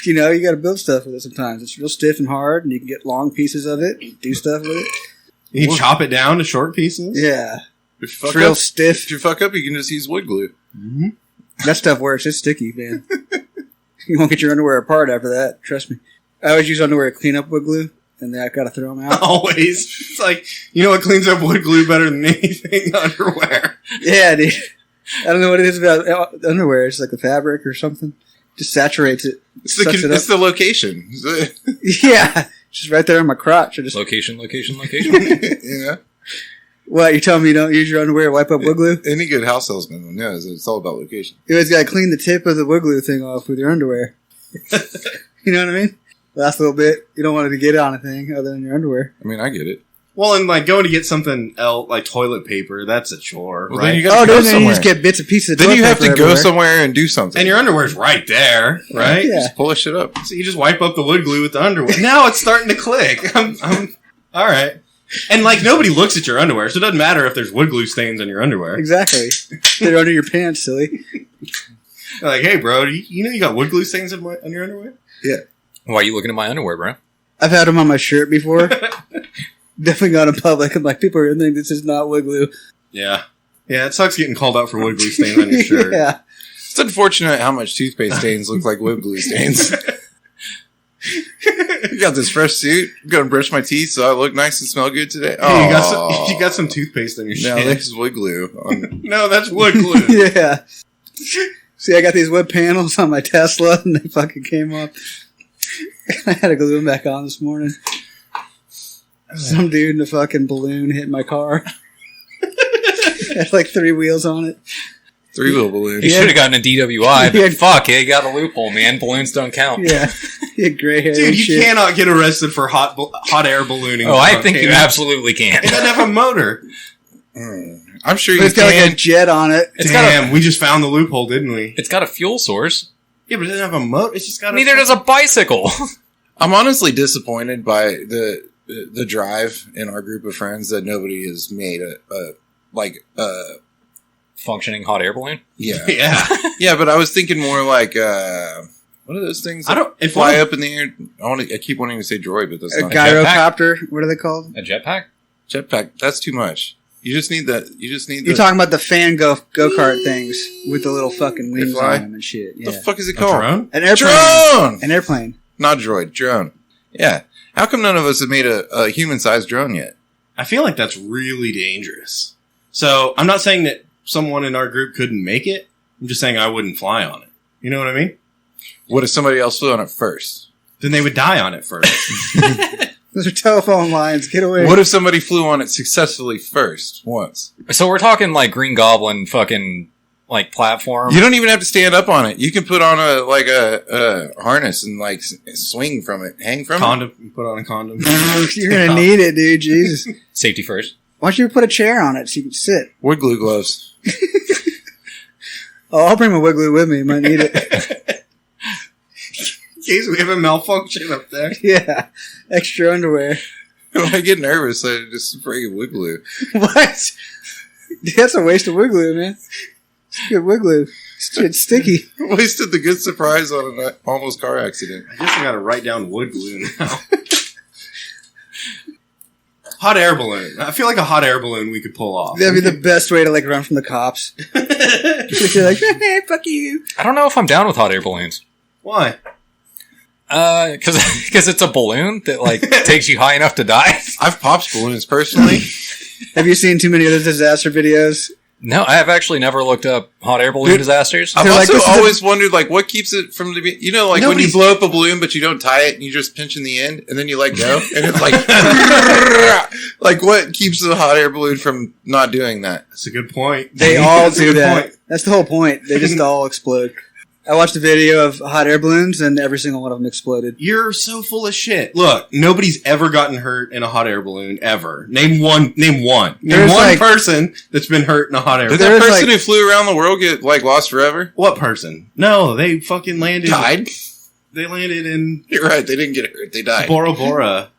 You know, you got to build stuff with it sometimes. It's real stiff and hard, and you can get long pieces of it and do stuff with it. You can chop it down to short pieces. Yeah. If you It's fuck real up, stiff. if you fuck up, you can just use wood glue. Mm-hmm. That stuff works. It's sticky, man. You won't get your underwear apart after that. Trust me. I always use underwear to clean up wood glue, and then I've got to throw them out. Always. It's like, you know what cleans up wood glue better than anything? Underwear. Yeah, dude. I don't know what it is about underwear. It's like the fabric or something. Just saturates it. Sucks it up. It's the location. Yeah. Just right there in my crotch. I just, Location. You know? what, you telling me you don't use your underwear to wipe up wood glue? Any good house salesman knows it's all about location. You always got to clean the tip of the wood glue thing off with your underwear. You know what I mean? Last little bit. You don't want it to get on anything other than your underwear. I mean, I get it. Well, and like going to get something else, like toilet paper, that's a chore, Well, right? then you Oh, gotta go dude, then you somewhere. just get bits and pieces of Then toilet you have to paper go everywhere. somewhere and do something. And your underwear's right there, right? Yeah. Just pull this shit up. So you just wipe up the wood glue with the underwear. Now it's starting to click. I'm all right. And like nobody looks at your underwear, so it doesn't matter if there's wood glue stains on your underwear. Exactly. They're under your pants, silly. They're like, hey, bro, you know you got wood glue stains on your underwear? Why are you looking at my underwear, bro? I've had them on my shirt before. Definitely not in public. I'm like, people are going to think this is not wood glue. Yeah. Yeah, it sucks getting called out for wood glue stains on your shirt. Yeah. It's unfortunate how much toothpaste stains look like wood glue stains. You got this fresh suit. I'm going to brush my teeth so I look nice and smell good today. Hey, you got some toothpaste on your No, shirt. this is wood glue. No, that's wood glue. Yeah. See, I got these wood panels on my Tesla, and they fucking came up. I had to glue them back on this morning. Some dude in a fucking balloon hit my car. Had like 3 wheels on it. 3-wheel balloon. You should have gotten a DWI, but Yeah. fuck, you got a loophole, man. Balloons don't count. Yeah. He had gray hair. Dude, and you shit. cannot get arrested for hot air ballooning. Oh, I think you absolutely can. It doesn't have a motor. I'm sure But you it's got like can. a jet on it. It's Damn, we just found the loophole, didn't we? It's got a fuel source. Yeah, but it doesn't have a motor. It's just got Neither does a bicycle. I'm honestly disappointed by the drive in our group of friends that nobody has made a Functioning hot air balloon. yeah. Yeah. Yeah, but I was thinking more like what are those things I that don't. If fly one- up in the air? I keep wanting to say droid, but that's A not gyrocopter. What are they called? A jetpack? jetpack. That's too much. You just need that. You just need You're the, talking about the fan go-kart things with the little fucking wings fly? on them and shit. the Yeah. fuck is it a called? drone? An airplane. Drone. An airplane. Not droid. Drone. Yeah. How come none of us have made a human-sized drone yet? I feel like that's really dangerous. So I'm not saying that someone in our group couldn't make it. I'm just saying I wouldn't fly on it. You know what I mean? What if somebody else flew on it first? Then they would die on it first. Those are telephone lines. Get away. What if somebody flew on it successfully first once? So we're talking like Green Goblin fucking like platform. You don't even have to stand up on it. You can put on a harness and like swing from it, hang from Condom. You put on a condom. You're gonna need it, dude. Jesus. Safety first. Why don't you put a chair on it so you can sit? it. Wood glue gloves. Oh, I'll bring my wood glue with me. You might need it. In case we have a malfunction up there. Yeah. Extra underwear. When I get nervous, I just spray wood glue. What? Dude, that's a waste of wood glue, man. It's good wood glue. It's sticky. Wasted the good surprise on an almost car accident. I guess I gotta write down wood glue now. Hot air balloon. I feel like a hot air balloon we could pull off. That'd be the best way to like run from the cops. You're like, hey, fuck you. I don't know if I'm down with hot air balloons. Why? Because it's a balloon that like takes you high enough to die. I've popped balloons personally. Have you seen too many other disaster videos? No, I have actually never looked up hot air balloon Dude, disasters. I've They're like, also this is always wondered, like, what keeps it from when you when you blow up a balloon, but you don't tie it and you just pinch in the end and then you let go, and it's like, like what keeps the hot air balloon from not doing that? That's a good point. They all That's a do good that. point. That's the whole point. They just all explode. I watched a video of hot air balloons, and every single one of them exploded. You're so full of shit. Look, nobody's ever gotten hurt in a hot air balloon ever. Name one. Name one person that's been hurt in a hot air Did balloon. that person who flew around the world get like lost forever? What person? No, they fucking landed. Died? They landed in You're right. They didn't get hurt. They died. Bora Bora.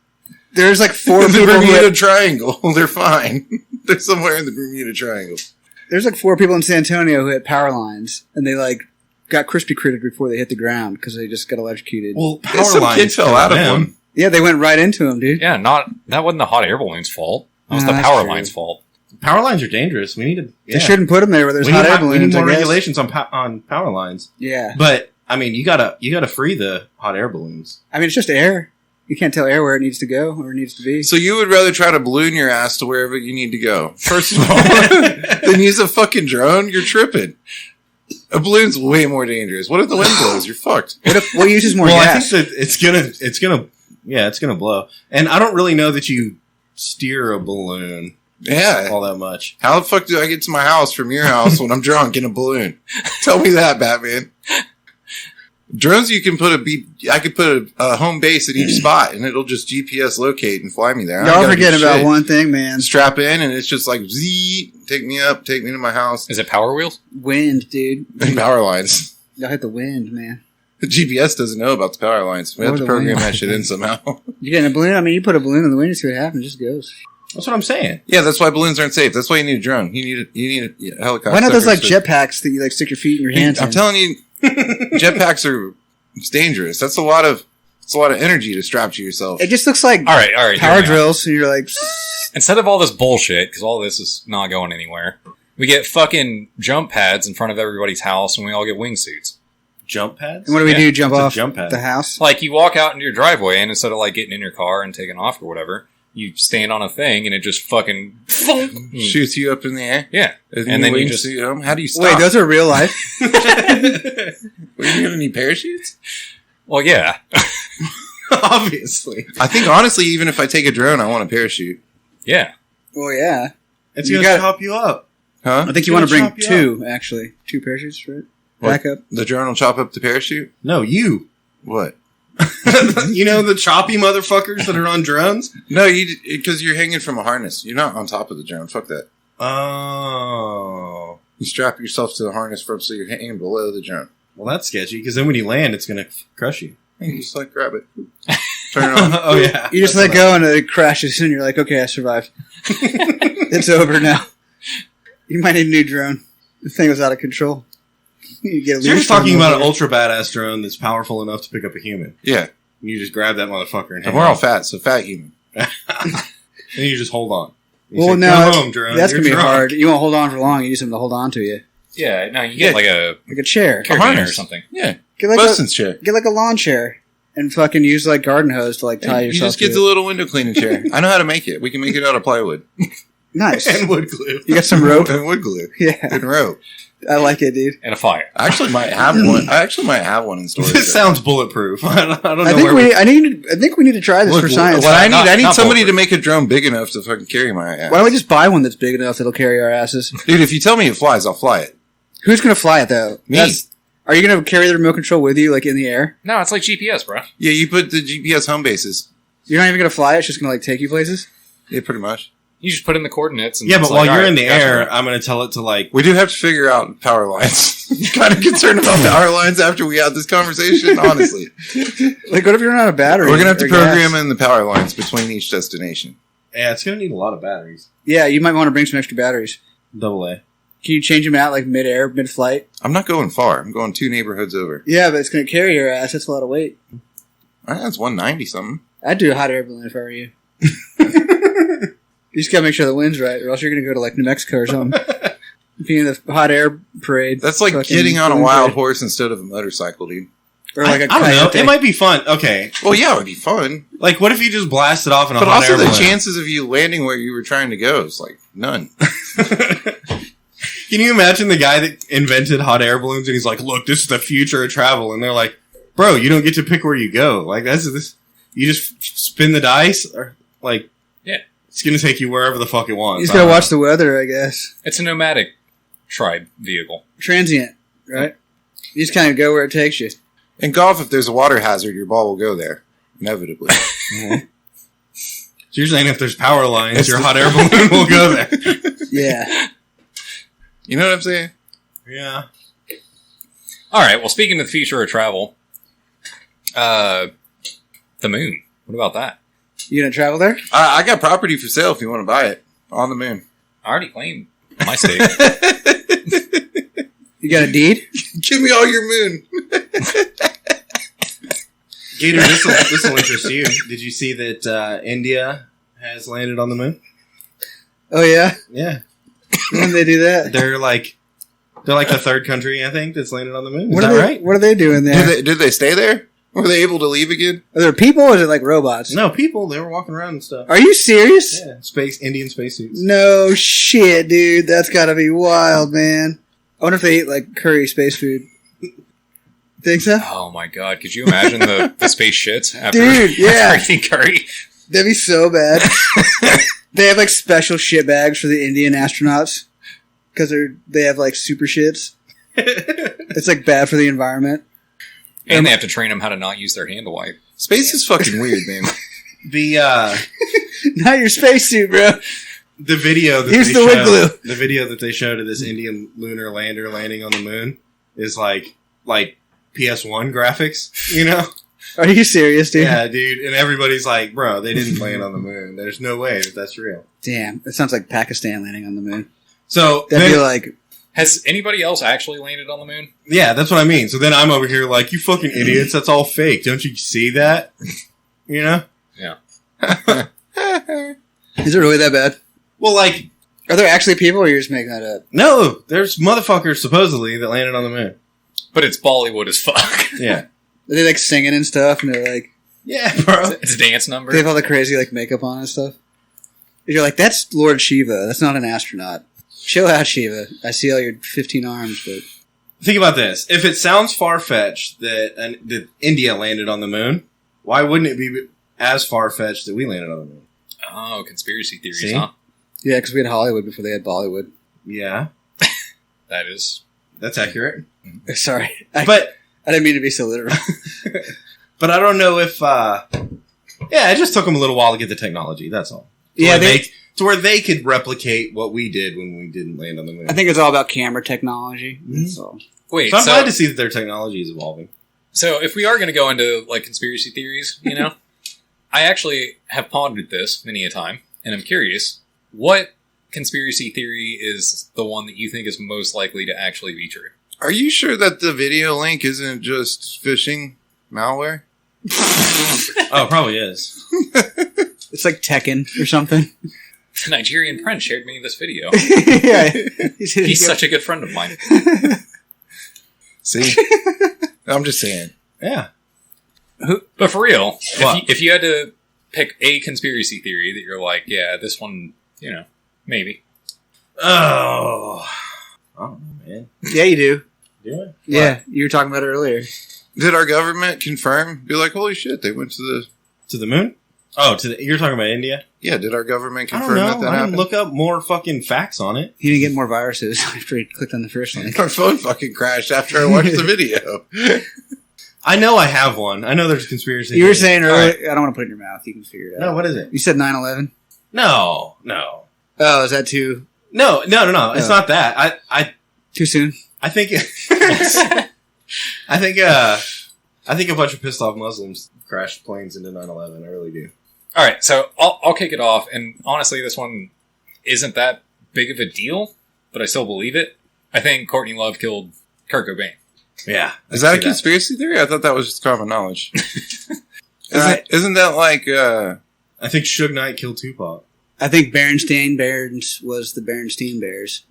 There's like 4 In the people. Bermuda Triangle. They're fine. They're somewhere in the Bermuda Triangle. There's like 4 people in San Antonio who hit power lines, and they like got crispy critted before they hit the ground because they just got electrocuted. Well, power Some lines kid fell out of them. one. Yeah, they went right into him, dude. Yeah, that wasn't the hot air balloon's fault. That was No, the that's power true. line's fault. Power lines are dangerous. We need to. They shouldn't put them there where there's hot air balloons. We need more I guess. regulations on power lines. Yeah, But I mean, you gotta free the hot air balloons. I mean it's just air. You can't tell air where it needs to go or it needs to be. So you would rather try to balloon your ass to wherever you need to go, first of all, than use a fucking drone? You're tripping. A balloon's way more dangerous. What if the wind blows? You're fucked. What uses more Well, gas? I think that it's gonna blow. And I don't really know that you steer a balloon Yeah. all that much. How the fuck do I get to my house from your house when I'm drunk in a balloon? Tell me that, Batman. Drones, I could put a home base at each spot, and it'll just GPS locate and fly me there. I ain't Y'all gotta forgetting do about shit. one thing, man. Strap in, and it's just like, zee, take me up, take me to my house. Is it Power Wheels? Wind, dude. And power lines. Y'all hit the wind, man. The GPS doesn't know about the power lines. We have Or to the program wind. that shit in somehow. You getting a balloon? I mean, you put a balloon in the wind and see what happens. It just goes. That's what I'm saying. Yeah, that's why balloons aren't safe. That's why you need a drone. You need a helicopter. Why not those like jetpacks that you like stick your feet in your hands I'm in? telling you, jetpacks are it's dangerous. That's a lot of energy to strap to yourself. It just looks like All right. power hear me out. drills, and you're like, Instead of all this bullshit, because all this is not going anywhere, we get fucking jump pads in front of everybody's house, and we all get wingsuits. Jump pads? and what do we Yeah, do? Jump it's a off jump pad. the house? Like, you walk out into your driveway, and instead of, like, getting in your car and taking off or whatever, you stand on a thing, and it just fucking... Shoots you up in the air. Yeah. And then you just... How do you stop? Wait, those are real life? Were you gonna need parachutes? Well, yeah. Obviously. I think honestly, even if I take a drone, I want a parachute. Yeah. Well, yeah. It's You going to got- chop you up. Huh? I think It's you want to gonna bring chop you 2, actually. 2 parachutes, right? What? Backup. The drone will chop up the parachute? No, you. What? You know the choppy motherfuckers that are on drones? No, because you're hanging from a harness. You're not on top of the drone. Fuck that. Oh. You strap yourself to the harness from so you're hanging below the drone. Well, that's sketchy, because then when you land, it's going to crush you. And you just like grab it. Turn it on. Oh, yeah. You just let go and it crashes, and you're like, okay, I survived. It's over now. You might need a new drone. The thing was out of control. You get a So you're leash just talking from about an over. ultra badass drone that's powerful enough to pick up a human. Yeah. And you just grab that motherfucker and And hang we're all on. fat, so fat human. And you just hold on. You Well, say, no, "Go home, drone. that's You're going to be drunk." hard. You won't hold on for long. You need something to hold on to you. Yeah, no, you get like a Like a chair. carabiner or harness. something. Yeah. Get like, Bustin's chair. get like a lawn chair and fucking use like garden hose to like tie You yourself just get to the it. little window cleaning chair. I know how to make it. We can make it out of plywood. Nice. And wood glue. You got some rope? And wood glue. Yeah. And rope. I like it, dude. And a fire. I actually might have one. In storage. This sounds bulletproof. I don't know I think where I think we need to try this Look, for science. what I Not- need not somebody to bulletproof. make a drone big enough to fucking carry my ass. Why don't we just buy one that's big enough that'll carry our asses? Dude, if you tell me it flies, I'll fly it. Who's going to fly it, though? Me. Are you going to carry the remote control with you, like, in the air? No, it's like GPS, bro. Yeah, you put the GPS home bases. You're not even going to fly it? It's just going to, like, take you places? Yeah, pretty much. You just put in the coordinates. And Yeah, it's but like, while all you're right, in the gotcha. air, I'm going to tell it to like. We do have to figure out power lines. Kind of concerned about power lines after we had this conversation, honestly. Like, what if you're not a battery? We're going to have to or program gas? in the power lines between each destination. Yeah, it's going to need a lot of batteries. Yeah, you might want to bring some extra batteries. AA. Can you change them out, like, mid-air, mid-flight? I'm not going far. I'm going 2 neighborhoods over. Yeah, but it's going to carry your ass. That's a lot of weight. That's 190 something. I'd do a hot air balloon if I were you. You just got to make sure the wind's right, or else you're going to go to, like, New Mexico or something. Be in the hot air parade. That's like Fucking getting on a balloon wild parade. horse instead of a motorcycle, dude. Or like I a don't know. coyote. It might be fun. Okay. Well, yeah, it would be fun. Like, what if you just blast it off in a But hot also air the balloon? chances of you landing where you were trying to go is like none. Can you imagine the guy that invented hot air balloons and he's like, look, this is the future of travel. And they're like, bro, you don't get to pick where you go. Like, that's this. You just spin the dice. Or, like, Yeah. It's going to take you wherever the fuck it You wants. just got to watch the weather, I guess. It's a nomadic tribe vehicle. Transient, right? You just kind of go where it takes you. In golf, if there's a water hazard, your ball will go there inevitably. Mm-hmm. So you're saying if there's power lines, your hot air balloon will go there. Yeah. You know what I'm saying? Yeah. All right. Well, speaking of the future of travel, the moon. What about that? You gonna travel there? I got property for sale if you want to buy it on the moon. I already claimed my stake. You got a deed? Give me all your moon. Gator, this will interest you. Did you see that India has landed on the moon? Oh yeah. Yeah. When did they do that? They're like the third country, I think, that's landed on the moon. Is What that are they, right? What are they doing there? Did they stay there? Were they able to leave again? Are there people or is it like robots? No, people. They were walking around and stuff. Are you serious? Yeah, Indian spacesuits. No shit, dude. That's gotta be wild, man. I wonder if they eat like curry space food. Think so? Oh my god! Could you imagine the space shits after, Dude, yeah. after eating curry? That'd be so bad. They have like special shit bags for the Indian astronauts because they have like super shits. It's like bad for the environment. And they have to train them how to not use their hand to wipe. Space is fucking weird, man. The Not your spacesuit, bro. the video that Here's they the wood showed, glue. the video that they showed of this Indian lunar lander landing on the moon is like PS1 graphics, you know? Are you serious, dude? Yeah, dude. And everybody's like, bro, they didn't land on the moon. There's no way that that's real. Damn, it sounds like Pakistan landing on the moon. So That'd then, be like, Has anybody else actually landed on the moon? yeah, that's what I mean. So then I'm over here like, you fucking idiots. That's all fake. Don't you see that? You know? Yeah. is it really that bad? Well, like, Are there actually people, or you're just making that up? no, there's motherfuckers supposedly that landed on the moon. But it's Bollywood as fuck. Yeah. Are they like singing and stuff, and they're like, Yeah, bro. It's a dance number. they have all the crazy like makeup on and stuff. You're like, that's Lord Shiva. That's not an astronaut. Chill out, Shiva. I see all your 15 arms, but Think about this. If it sounds far-fetched that India landed on the moon, why wouldn't it be as far-fetched that we landed on the moon? Oh, conspiracy theories, See? huh? yeah, because we had Hollywood before they had Bollywood. Yeah, That is. that's accurate. Sorry, I But didn't mean to be so literal. but I don't know if yeah, it just took them a little while to get the technology. That's all. Yeah, To where they could replicate what we did when we didn't land on the moon. I think it's all about camera technology. That's all. Wait, So I'm glad to see that their technology is evolving. So if we are going to go into like conspiracy theories, you know, I actually have pondered this many a time, and I'm curious, what conspiracy theory is the one that you think is most likely to actually be true? Are you sure that the video link isn't just phishing malware? Oh, it probably is. It's like Tekken or something. The Nigerian prince shared me this video. Yeah, He's such a good friend of mine. See? I'm just saying. Yeah. But for real, What? if you had to pick a conspiracy theory that you're like, yeah, this one, you know, maybe. Oh. I don't know, man. Yeah, you do. Do it? Yeah, you were talking about it earlier. Did our government confirm? Be like, holy shit, they went to the... To the moon? Oh, you're talking about India? Yeah, did our government I confirm don't know. that I didn't happened? look up more fucking facts on it. He didn't get more viruses after he clicked on the first link. Our phone fucking crashed after I watched the video. I know I have one. I know there's a conspiracy. You were theory. saying All earlier, right. I don't want to put it in your mouth. You can figure it out. No, what is it? You said 9/11. No. Oh, is that too No. It's Oh. not that. too soon? I think I think a bunch of pissed off Muslims crashed planes into 9/11. I really do. All right, so I'll kick it off, and honestly, this one isn't that big of a deal, but I still believe it. I think Courtney Love killed Kurt Cobain. Yeah. Is that a conspiracy theory? I thought that was just common knowledge. Right. Isn't that like... I think Suge Knight killed Tupac. I think Berenstain Bears was the Berenstein Bears.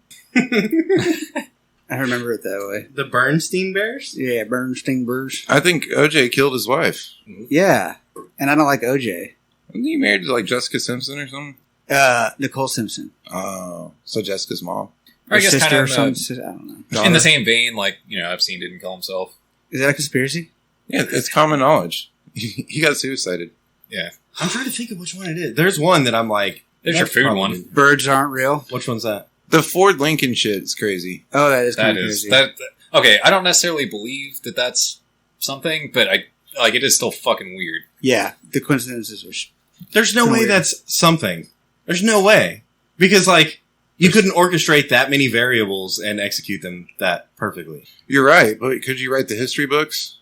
I remember it that way. The Bernstein Bears? Yeah, Bernstein Bears. I think OJ killed his wife. Yeah, and I don't like OJ. Wasn't he married to like Jessica Simpson or something? Nicole Simpson. Oh, so Jessica's mom. Or I guess sister kind or of something. I don't know. in the same vein, like, you know, Epstein didn't kill himself. Is that a conspiracy? Yeah, it's common knowledge. He got suicided. Yeah. I'm trying to think of which one it is. There's one that I'm like... There's your that's food probably- one. Birds aren't real. Which one's that? The Ford Lincoln shit is crazy. Oh, that is kind That of is crazy. that. Okay, I don't necessarily believe that that's something, but it is still fucking weird. Yeah, the coincidences are. There's no Kinda way weird. that's something. There's no way. Because, like, you couldn't orchestrate that many variables and execute them that perfectly. You're right, but could you write the history books?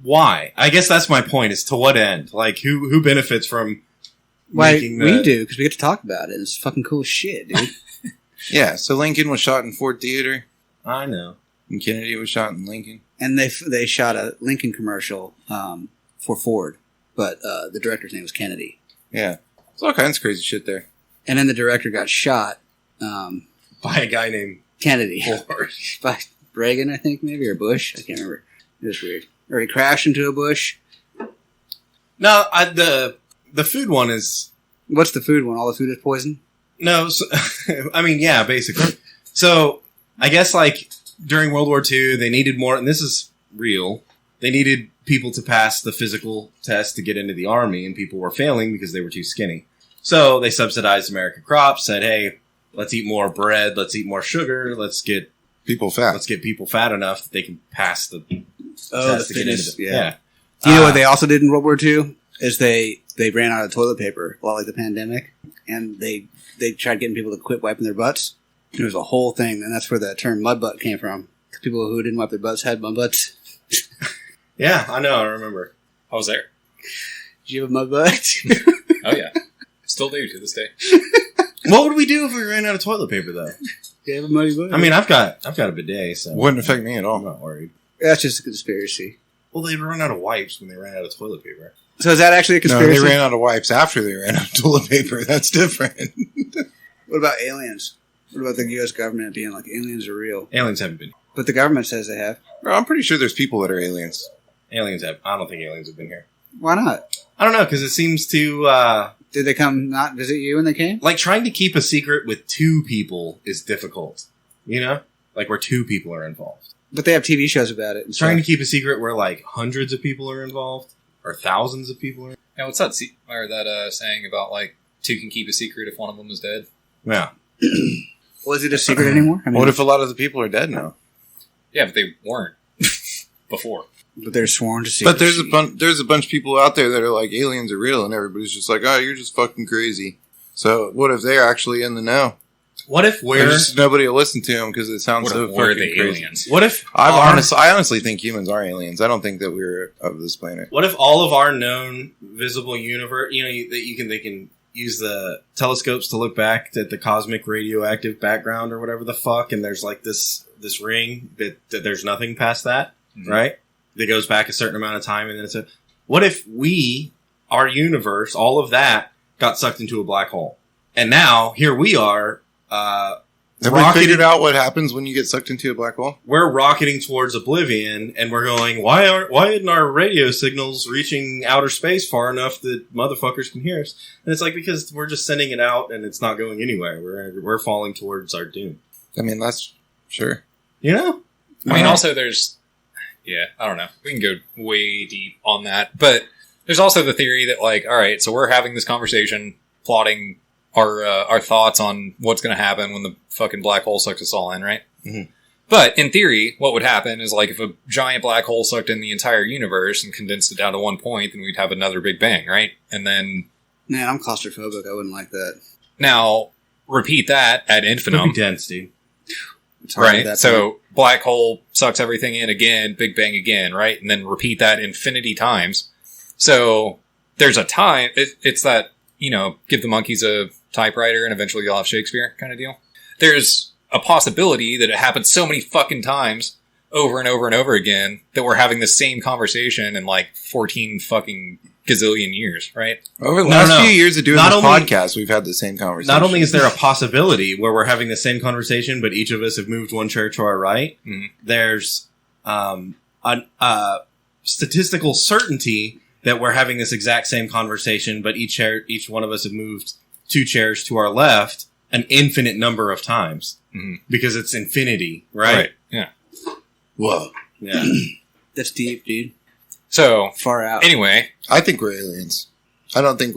Why? I guess that's my point, is to what end? Like, who benefits from Why making we the... do, because we get to talk about it. It's fucking cool as shit, dude. Yeah, so Lincoln was shot in Ford Theater, I know. and Kennedy was shot in Lincoln. And they shot a Lincoln commercial for Ford, but the director's name was Kennedy. Yeah, there's all kinds of crazy shit there. And then the director got shot, By a guy named Kennedy, Ford. by Reagan, I think, maybe, or Bush. I can't remember. It was weird. Or he crashed into a bush. No, the food one is... What's the food one? All the food is poison? No, so, I mean, yeah, basically. So, I guess, like, during World War II, they needed more, and this is real, they needed people to pass the physical test to get into the army, and people were failing because they were too skinny. So, they subsidized American crops, said, hey, let's eat more bread, let's eat more sugar, let's get People fat. people fat enough that they can pass the Oh, test the to get into fitness. the... Yeah. Do you know what they also did in World War II? Is they ran out of toilet paper, a lot like the pandemic, and they tried getting people to quit wiping their butts. It was a whole thing, and that's where the term mud butt came from. People who didn't wipe their butts had mud butts. Yeah, I know, I remember. I was there. Did you have a mud butt? Oh yeah, still do to this day. What would we do if we ran out of toilet paper, though? Do you have a muddy butt? I mean, I've got a bidet, so... Wouldn't affect me at I'm all. not worried. That's just a conspiracy. Well, they run out of wipes when they ran out of toilet paper. So is that actually a No, conspiracy? they ran out of wipes after they ran out of toilet paper. That's different. What about aliens? What about the U.S. government being like, aliens are real? Aliens haven't been. But the government says they have. Bro, I'm pretty sure there's people that are aliens. I don't think aliens have been here. Why not? I don't know, because it seems to, Did they come not visit you when they came? like, trying to keep a secret with two people is difficult. You know? Like, where two people are involved. But they have TV shows about it. And Trying to stuff. keep a secret where, like, hundreds of people are involved, or thousands of people are. Yeah, what's that saying about like two can keep a secret if one of them is dead? Yeah. Well, is it a secret anymore? I mean, What if a lot of the people are dead now? Yeah, but they weren't before. But they're sworn to secrecy. But there's a bunch of people out there that are like, aliens are real, and everybody's just like, oh, you're just fucking crazy. So what if they're actually in the know? What if we're... Just nobody will listen to them because it sounds What so if we're fucking the crazy. aliens? What if... I honestly think humans are aliens. I don't think that we're of this planet. What if all of our known visible universe, you know, that they can use the telescopes to look back at the cosmic radioactive background or whatever the fuck, and there's like this ring that there's nothing past that, right? That goes back a certain amount of time, and then it's what if our universe, all of that, got sucked into a black hole, and now here we are. Have we figured out what happens when you get sucked into a black hole? We're rocketing towards oblivion, and we're going, why isn't our radio signals reaching outer space far enough that motherfuckers can hear us? And it's like, because we're just sending it out, and it's not going anywhere. We're falling towards our doom. I mean, that's sure. You know? I mean, also there's, I don't know. We can go way deep on that, but there's also the theory that like, all right, so we're having this conversation, plotting our thoughts on what's going to happen when the fucking black hole sucks us all in, right? Mhm. But in theory, what would happen is like if a giant black hole sucked in the entire universe and condensed it down to one point, then we'd have another Big Bang, right? And then Man, I'm claustrophobic. I wouldn't like that. now repeat that ad It'd infinitum, be dense, dude. It's hard at right? that So point. black hole sucks everything in again, Big Bang again, right? And then repeat that infinity times. So there's a time, it's that, give the monkeys a typewriter and eventually you'll have Shakespeare kind of deal. There's a possibility that it happens so many fucking times over and over and over again that we're having the same conversation in like 14 fucking gazillion years, right? Over the No, last no. few years of doing Not this only- podcast, we've had the same conversation. Not only is there a possibility where we're having the same conversation, but each of us have moved one chair to our right, Mhm. there's a statistical certainty that we're having this exact same conversation, but each one of us have moved 2 chairs to our left an infinite number of times. Mhm. Because it's infinity, right? Yeah. Whoa. Yeah. That's deep, dude. So Far out. anyway, I think we're aliens. I think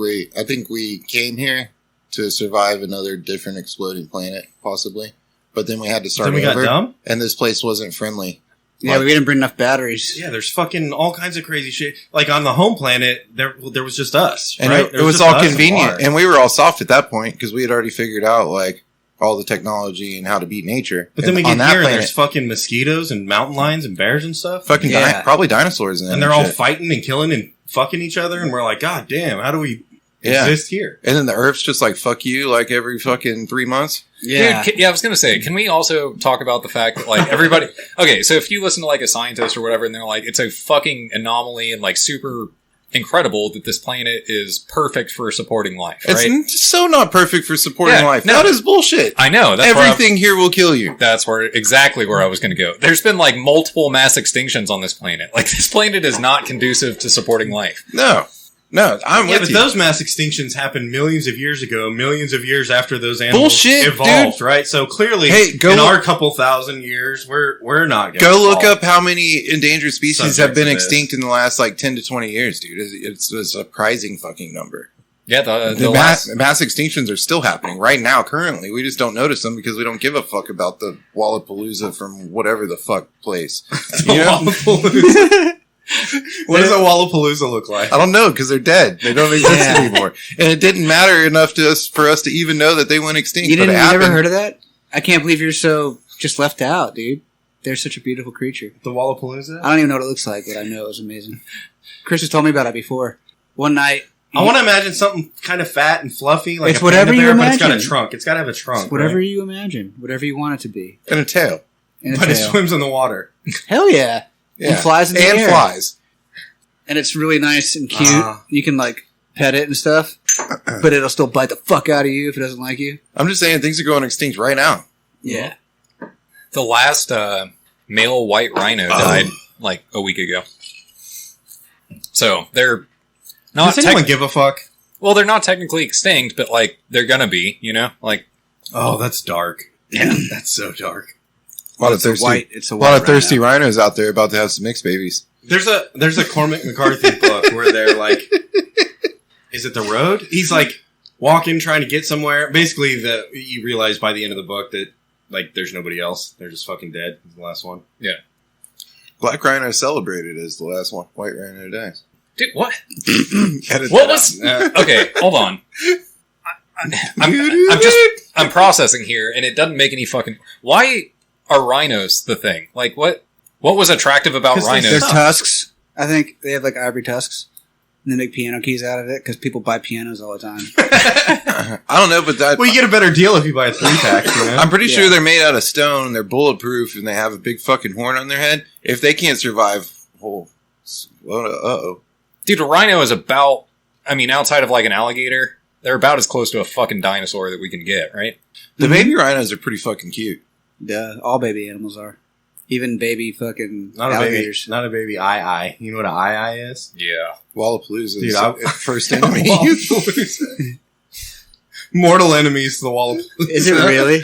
we came here to survive another different exploding planet, possibly. But then we had to start Then we got over, dumb? and this place wasn't friendly. Yeah, we didn't bring enough batteries. Yeah, there's fucking all kinds of crazy shit. Like on the home planet, there was just us, And right? it was all convenient. And we were all soft at that point because we had already figured out like all the technology and how to beat nature. But then we on get that here and planet, there's fucking mosquitoes and mountain lions and bears and stuff. fucking Yeah. probably dinosaurs in there. And they're all fighting and killing and fucking each other. And we're like, God damn, how do we exist here? And then the Earth's just like, fuck you, like every fucking 3 months. Yeah. Dude, I was going to say, can we also talk about the fact that, like, everybody... Okay, so if you listen to, like, a scientist or whatever, and they're like, it's a fucking anomaly and, like, super incredible that this planet is perfect for supporting life, right? It's so not perfect for supporting Yeah, life. no. That is bullshit. I know. Everything here will kill you. That's exactly where I was going to go. There's been, like, multiple mass extinctions on this planet. Like, this planet is not conducive to supporting life. No, I'm Yeah, with but you. those mass extinctions happened millions of years ago, millions of years after those animals Bullshit, evolved, right? So clearly, Hey, go in look- our couple thousand years, we're not going Go look up how many endangered species have Subject been to this. extinct in the last like 10 to 20 years, dude. It's a surprising fucking number. Yeah, The mass extinctions are still happening right now, currently. We just don't notice them because we don't give a fuck about the Wallapalooza from whatever the fuck place. You know? Wallapalooza. What does a Wallapalooza look like? I don't know because they're dead. They don't exist Yeah. anymore, and it didn't matter enough to us for us to even know that they went extinct. You but didn't it you never happened. heard of that? I can't believe you're so just left out, dude. They're such a beautiful creature. The Wallapalooza? I don't even know what it looks like, but I know it was amazing. Chris has told me about it before. One night, I want to imagine something kind of fat and fluffy, like It's a whatever panda you bear, but it's got a imagine. trunk. It's got to have a trunk, whatever right? you imagine, whatever you want it to be. And a tail. And a But it tail. swims in the water. Hell yeah. Yeah. And flies in the and air. flies. And it's really nice and cute. Ah. You can like pet it and stuff, but it'll still bite the fuck out of you if it doesn't like you. I'm just saying things are going extinct right now. Yeah. The last male white rhino died, like, a week ago. So, they're not... Does anyone give a fuck? Well, they're not technically extinct, but, like, they're gonna be, you know? Like, Oh, that's dark. Yeah, that's so dark. A lot of It's a thirsty, white. It's a a white lot of thirsty rhino. rhinos out there about to have some mixed babies. There's a Cormac McCarthy book where they're like, is it the road? He's like walking, trying to get somewhere. Basically, you realize by the end of the book that like there's nobody else. They're just fucking dead. The last one. Black rhino celebrated as the last one. White rhino dies. dude, what? Edit What that was... out. Okay, hold on. I'm processing here, and it doesn't make any fucking... Why are rhinos the thing? Like, what was attractive about 'Cause they Their rhinos? suck. tusks. I think they have like ivory tusks. And they make piano keys out of it because people buy pianos all the time. I don't know, but that Well, you get a better deal if you buy a 3-pack. You know? I'm pretty sure Yeah. they're made out of stone. They're bulletproof, and they have a big fucking horn on their head. If they can't survive, uh-oh. Dude, a rhino is about... I mean, outside of, like, an alligator, they're about as close to a fucking dinosaur that we can get, right? The baby rhinos are pretty fucking cute. Duh. All baby animals are. Even baby fucking Not a baby. alligators. Not a baby. I. You know what an I is? Yeah. Wallapalooza Dude, is I'm- the first enemy. Wallapalooza. Mortal enemies to the Wallapalooza. Is it really?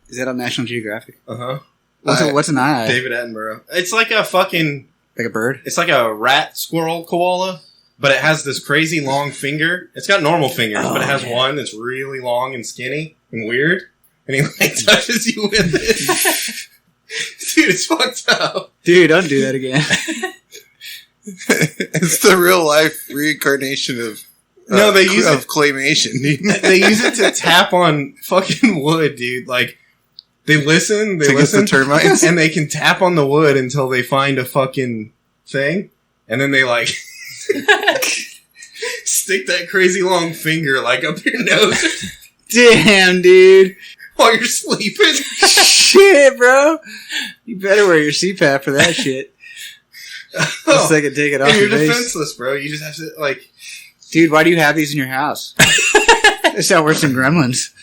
Is that on National Geographic? Uh huh. What's an eye? David Attenborough. It's like a fucking. Like a bird? It's like a rat squirrel koala, but it has this crazy long finger. It's got normal fingers, but it has one that's really long and skinny and weird. And he like touches you with it. Dude, it's fucked up. Dude, don't do that again. It's the real life reincarnation of No, they use of claymation. They use it to tap on fucking wood, dude. Like they listen, to get the termites. and they can tap on the wood until they find a fucking thing, and then they like stick that crazy long finger like up your nose Damn, dude. while you're sleeping. Shit, bro. You better wear your CPAP for that shit. Just so they can take it off And you're your face. defenseless, bro. You just have to like. Dude, why do you have these in your house? They sound worse than gremlins.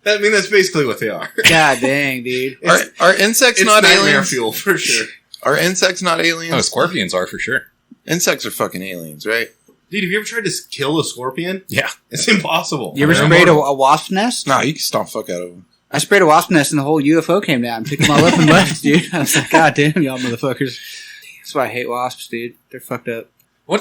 I mean, that's basically what they are. God dang, dude. Are insects It's not nightmare aliens? fuel for sure. Are insects not aliens? Oh, scorpions are for sure. Insects are fucking aliens, right? Dude, have you ever tried to kill a scorpion? Yeah. It's impossible. You ever They're sprayed immortal. a wasp nest? Nah, you can stomp fuck out of them. I sprayed a wasp nest and the whole UFO came down and picked them all up and left, dude. I was like, God damn, y'all motherfuckers. That's why I hate wasps, dude. They're fucked up. Oh,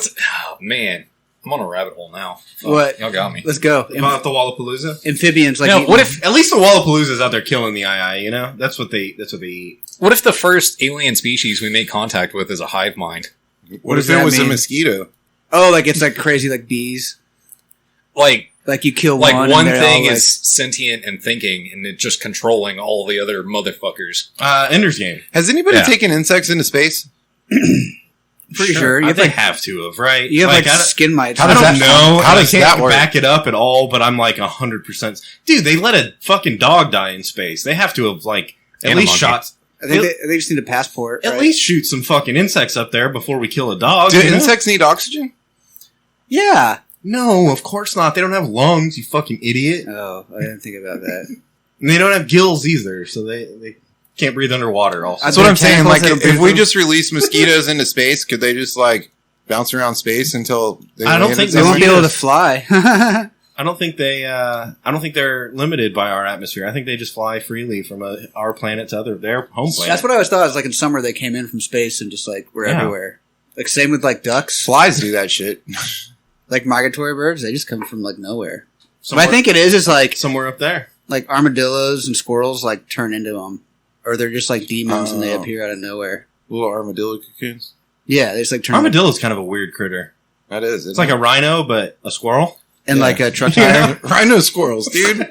man. I'm on a rabbit hole now. Fuck, What? Y'all got me. Let's go. About the Wallapalooza. Amphibians like No, eating- what if At least the Wallapalooza's out there killing the II. You know, that's what they eat. what if the first alien species we make contact with is a hive mind? What does if it that was a mean? mosquito? Oh, like it's like crazy, like bees. Like Like you kill like one. one and they're thing all, is sentient and thinking, and it's just controlling all the other motherfuckers. Ender's Game. Has anybody Yeah. taken insects into space? pretty sure. You have they like have to have, right? you have like I don't- skin mites. How I does don't that- know. how and does I can't that work? back it up at all, but I'm like 100%. Dude, they let a fucking dog die in space. They have to have like at And a least monkey. shot. I think they just need a passport. At right? least shoot some fucking insects up there before we kill a dog. Do you know? insects need oxygen? Yeah. No, of course not. They don't have lungs, you fucking idiot. Oh, I didn't think about that. And they don't have gills either, so they can't breathe underwater. Also, That's what I'm saying. Like, Tentacles if that we are- just release mosquitoes into space, could they just like bounce around space until they I don't landed think They won't be somewhere? able to fly. I don't think they. I don't think they're limited by our atmosphere. I think they just fly freely from our planet to their home planet. That's what I always thought. Was like in summer they came in from space and just like were Yeah. everywhere. Like same with like ducks, Flies do that shit. like migratory birds. They just come from like nowhere. But somewhere, I think it is like somewhere up there. armadillos and squirrels like turn into them, or they're just like demons and they Oh. appear out of nowhere. Little armadillo cocoons. Yeah, they just like turn Armadillo's kind of a weird critter. That is. It's like a rhino, but a squirrel. and yeah. like a truck tire, rhino squirrels, dude.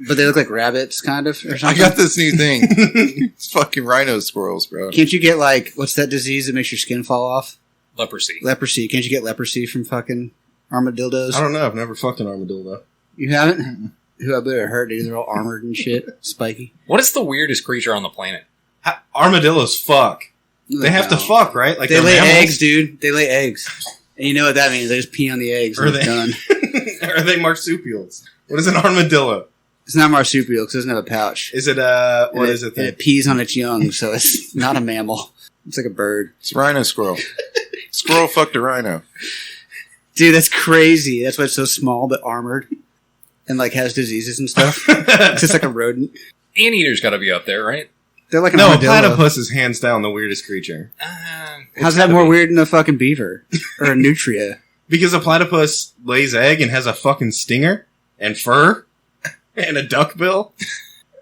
but they look like rabbits, kind of. Or I something. got this new thing. It's fucking rhino squirrels, bro. Can't you get like what's that disease that makes your skin fall off? Leprosy. Leprosy. Can't you get leprosy from fucking armadillos? I don't know. I've never fucked an armadillo. You haven't? Who I better hurt, dude. They're all armored and shit, spiky. What is the weirdest creature on the planet? Armadillos fuck. They have to No. fuck, right? Like They they're lay mammals. eggs, dude. They lay eggs. And you know what that means? They just pee on the eggs. Or And they- it's done. Are they marsupials? What is an armadillo? It's not marsupial because it doesn't have a pouch. Is it what is it? And Then? it pees on its young, so it's not a mammal. It's like a bird. It's rhino squirrel. Squirrel fucked a rhino. Dude, that's crazy. That's why it's so small but armored. And like has diseases and stuff. It's just like a rodent. Anteater's got to be up there, right? They're like an No, a armadillo. platypus is hands down the weirdest creature How's that more weird than a fucking beaver? Or a nutria? because a platypus lays egg and has a fucking stinger and fur and a duck bill.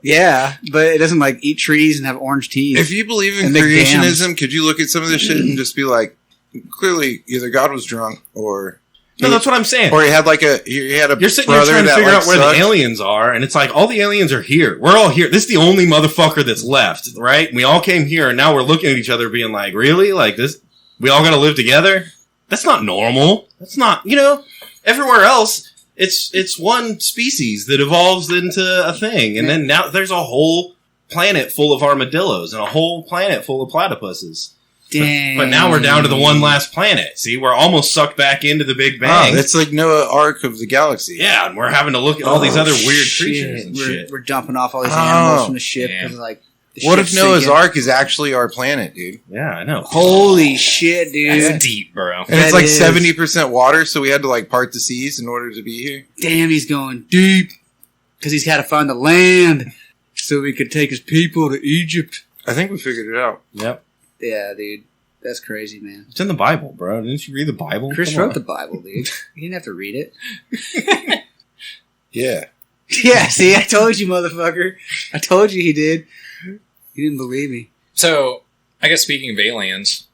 Yeah, but it doesn't like eat trees and have orange teeth. If you believe in And big creationism, could you look at some of this shit and just be like, clearly, either God was drunk or No, that's what I'm saying. he had a You're sitting here brother trying to that, figure like, out where sucked. the aliens are, and it's like all the aliens are here. We're all here. This is the only motherfucker that's left, right? We all came here, and now we're looking at each other, being like, "Really? Like this? We all got to live together? That's not normal. That's not, everywhere else, it's one species that evolves into a thing, and then now there's a whole planet full of armadillos and a whole planet full of platypuses. Dang. But now we're down to the one last planet. See, we're almost sucked back into the Big Bang. Oh, it's like Noah Ark of the galaxy. Yeah, and we're having to look at all these other weird Shit. creatures and we're, shit. We're dumping off all these Oh. animals from the ship. Yeah. 'Cause, like, the What if ship's Noah's sinking. Ark is actually our planet, dude? Yeah, I know. Holy shit, dude. That's deep, bro. And it's That like is. 70% water, so we had to like part the seas in order to be here. Damn, he's going deep. Because he's got to find the land so we could take his people to Egypt. I think we figured it out. Yep. Yeah, dude. That's crazy, man. It's in the Bible, bro. Didn't you read the Bible? Chris Come wrote on. the Bible, dude. He didn't have to read it. Yeah. Yeah, see, I told you, motherfucker. I told you he did. You didn't believe me. So, I guess speaking of aliens,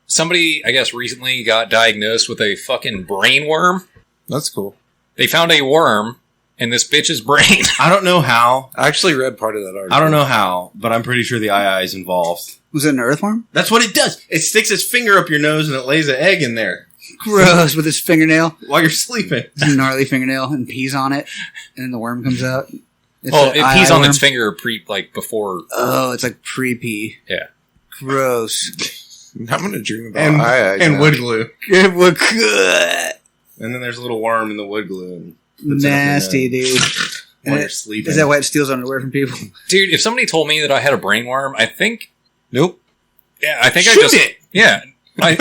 somebody, I guess, recently got diagnosed with a fucking brain worm. That's cool. They found a worm in this bitch's brain. I don't know how. I actually read part of that article. I don't know how, but I'm pretty sure the II is involved. Was it an earthworm? That's what it does. It sticks its finger up your nose and it lays an egg in there Gross, with his fingernail. while you're sleeping. His gnarly fingernail, and pees on it. And then the worm comes out. It's Well, an it pees II on worm. its finger before. Oh, it's like pre-pee. Yeah. Gross. I'm going to dream about And, II and now. wood glue. It was good. And then there's a little worm in the wood glue. And puts it up Nasty, in dude. while And you're sleeping. Is that why it steals underwear from people? Dude, if somebody told me that I had a brain worm, I think. Nope. Yeah, I think Shoot I just. it! Yeah. Yeah.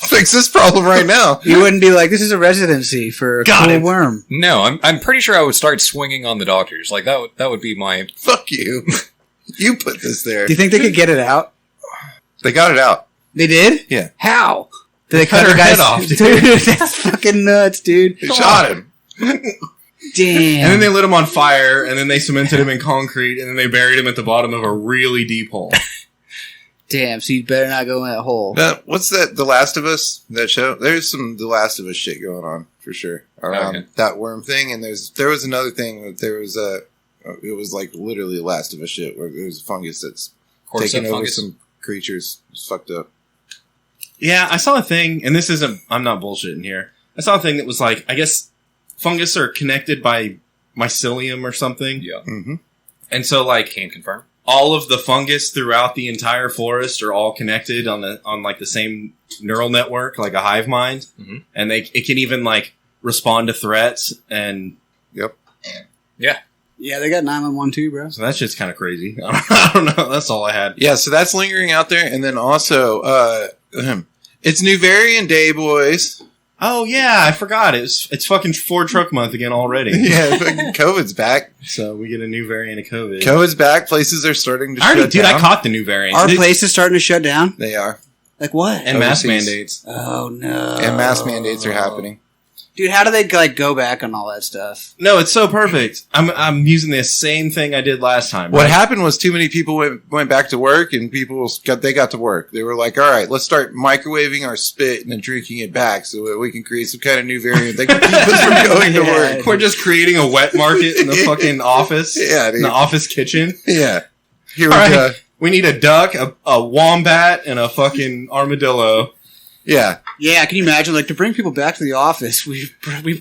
Fix this problem right now. You wouldn't be like, this is a residency for a Got cool it. worm. No, I'm pretty sure I would start swinging on the doctors. Like that would be my. Fuck you. You put this there. Do you think they could get it out? They got it out. They did? Yeah. How? Did they cut cut her her guy's head off, dude. Dude, that's fucking nuts, dude. They shot him. Damn. And then they lit him on fire, and then they cemented him in concrete, and then they buried him at the bottom of a really deep hole. Damn, so you better not go in that hole. What's that? The Last of Us? That show? There's some The Last of Us shit going on for sure around Okay. that worm thing. And there was another thing that there was it was like literally Last of Us shit where there's a fungus that's taking over some creatures. It's fucked up. Yeah, I saw a thing, and this isn't, I'm not bullshitting here. I saw a thing that was like, I guess fungus are connected by mycelium or something. Yeah. Mm-hmm. And so like, Can confirm. all of the fungus throughout the entire forest are all connected on like the same neural network, like a hive mind. Mm-hmm. And it can even like respond to threats, and Yep. Yeah, they got 911 too, bro. so that's just kind of crazy. I don't know. That's all I had. Yeah, so that's lingering out there. And then also, it's New Variant Day, boys. Oh yeah, I forgot. It's fucking Ford Truck Month again already. Yeah, fucking COVID's back. So we get a new variant of COVID. COVID's back. Places are starting to shut Dude, down. I caught the new variant. Our place is starting to shut down? They are. Like what? and mask overseas. mandates. Oh, no. And mask mandates are happening. Dude, how do they like go back on all that stuff? No, it's so perfect. I'm using the same thing I did last time. What right? happened was too many people went back to work, and people got to work. They were like, "All right, let's start microwaving our spit and then drinking it back, so that we can create some kind of new variant that can keep us from going to Yeah. work." We're just creating a wet market in the fucking office. Yeah, in dude. the office kitchen. Yeah, here we All right. go. We need a duck, a wombat, and a fucking armadillo. Yeah, Yeah, can you imagine? Like, to bring people back to the office, we've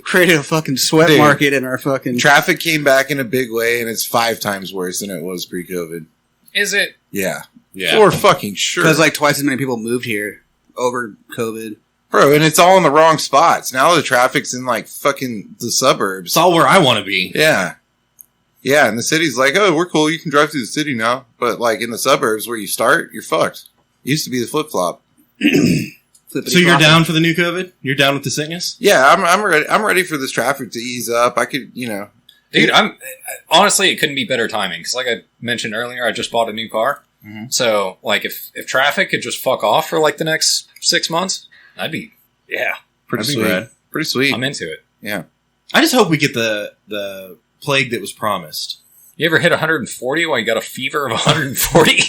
created a fucking sweat Dude. market in our fucking... traffic came back in a big way, and it's 5 times worse than it was pre-COVID. Is it? Yeah, Yeah. for fucking sure, Because, like, twice as many people moved here over COVID. bro. And it's all in the wrong spots. Now the traffic's in like fucking the suburbs. It's all where I want to be. Yeah. Yeah, and the city's like, oh, we're cool. You can drive through the city now. But, like, in the suburbs where you start, you're fucked. Used to be the flip-flop. So you're down for the new COVID? You're down with the sickness? Yeah, I'm ready. I'm ready for this traffic to ease up. I could, Dude, honestly, it couldn't be better timing. Because like I mentioned earlier, I just bought a new car. Mm-hmm. So, like, if traffic could just fuck off for, like, the next 6 months, I'd be, yeah, pretty That'd be sweet. rad. Pretty sweet. I'm into it. Yeah. I just hope we get the plague that was promised. You ever hit 140 while you got a fever of 140?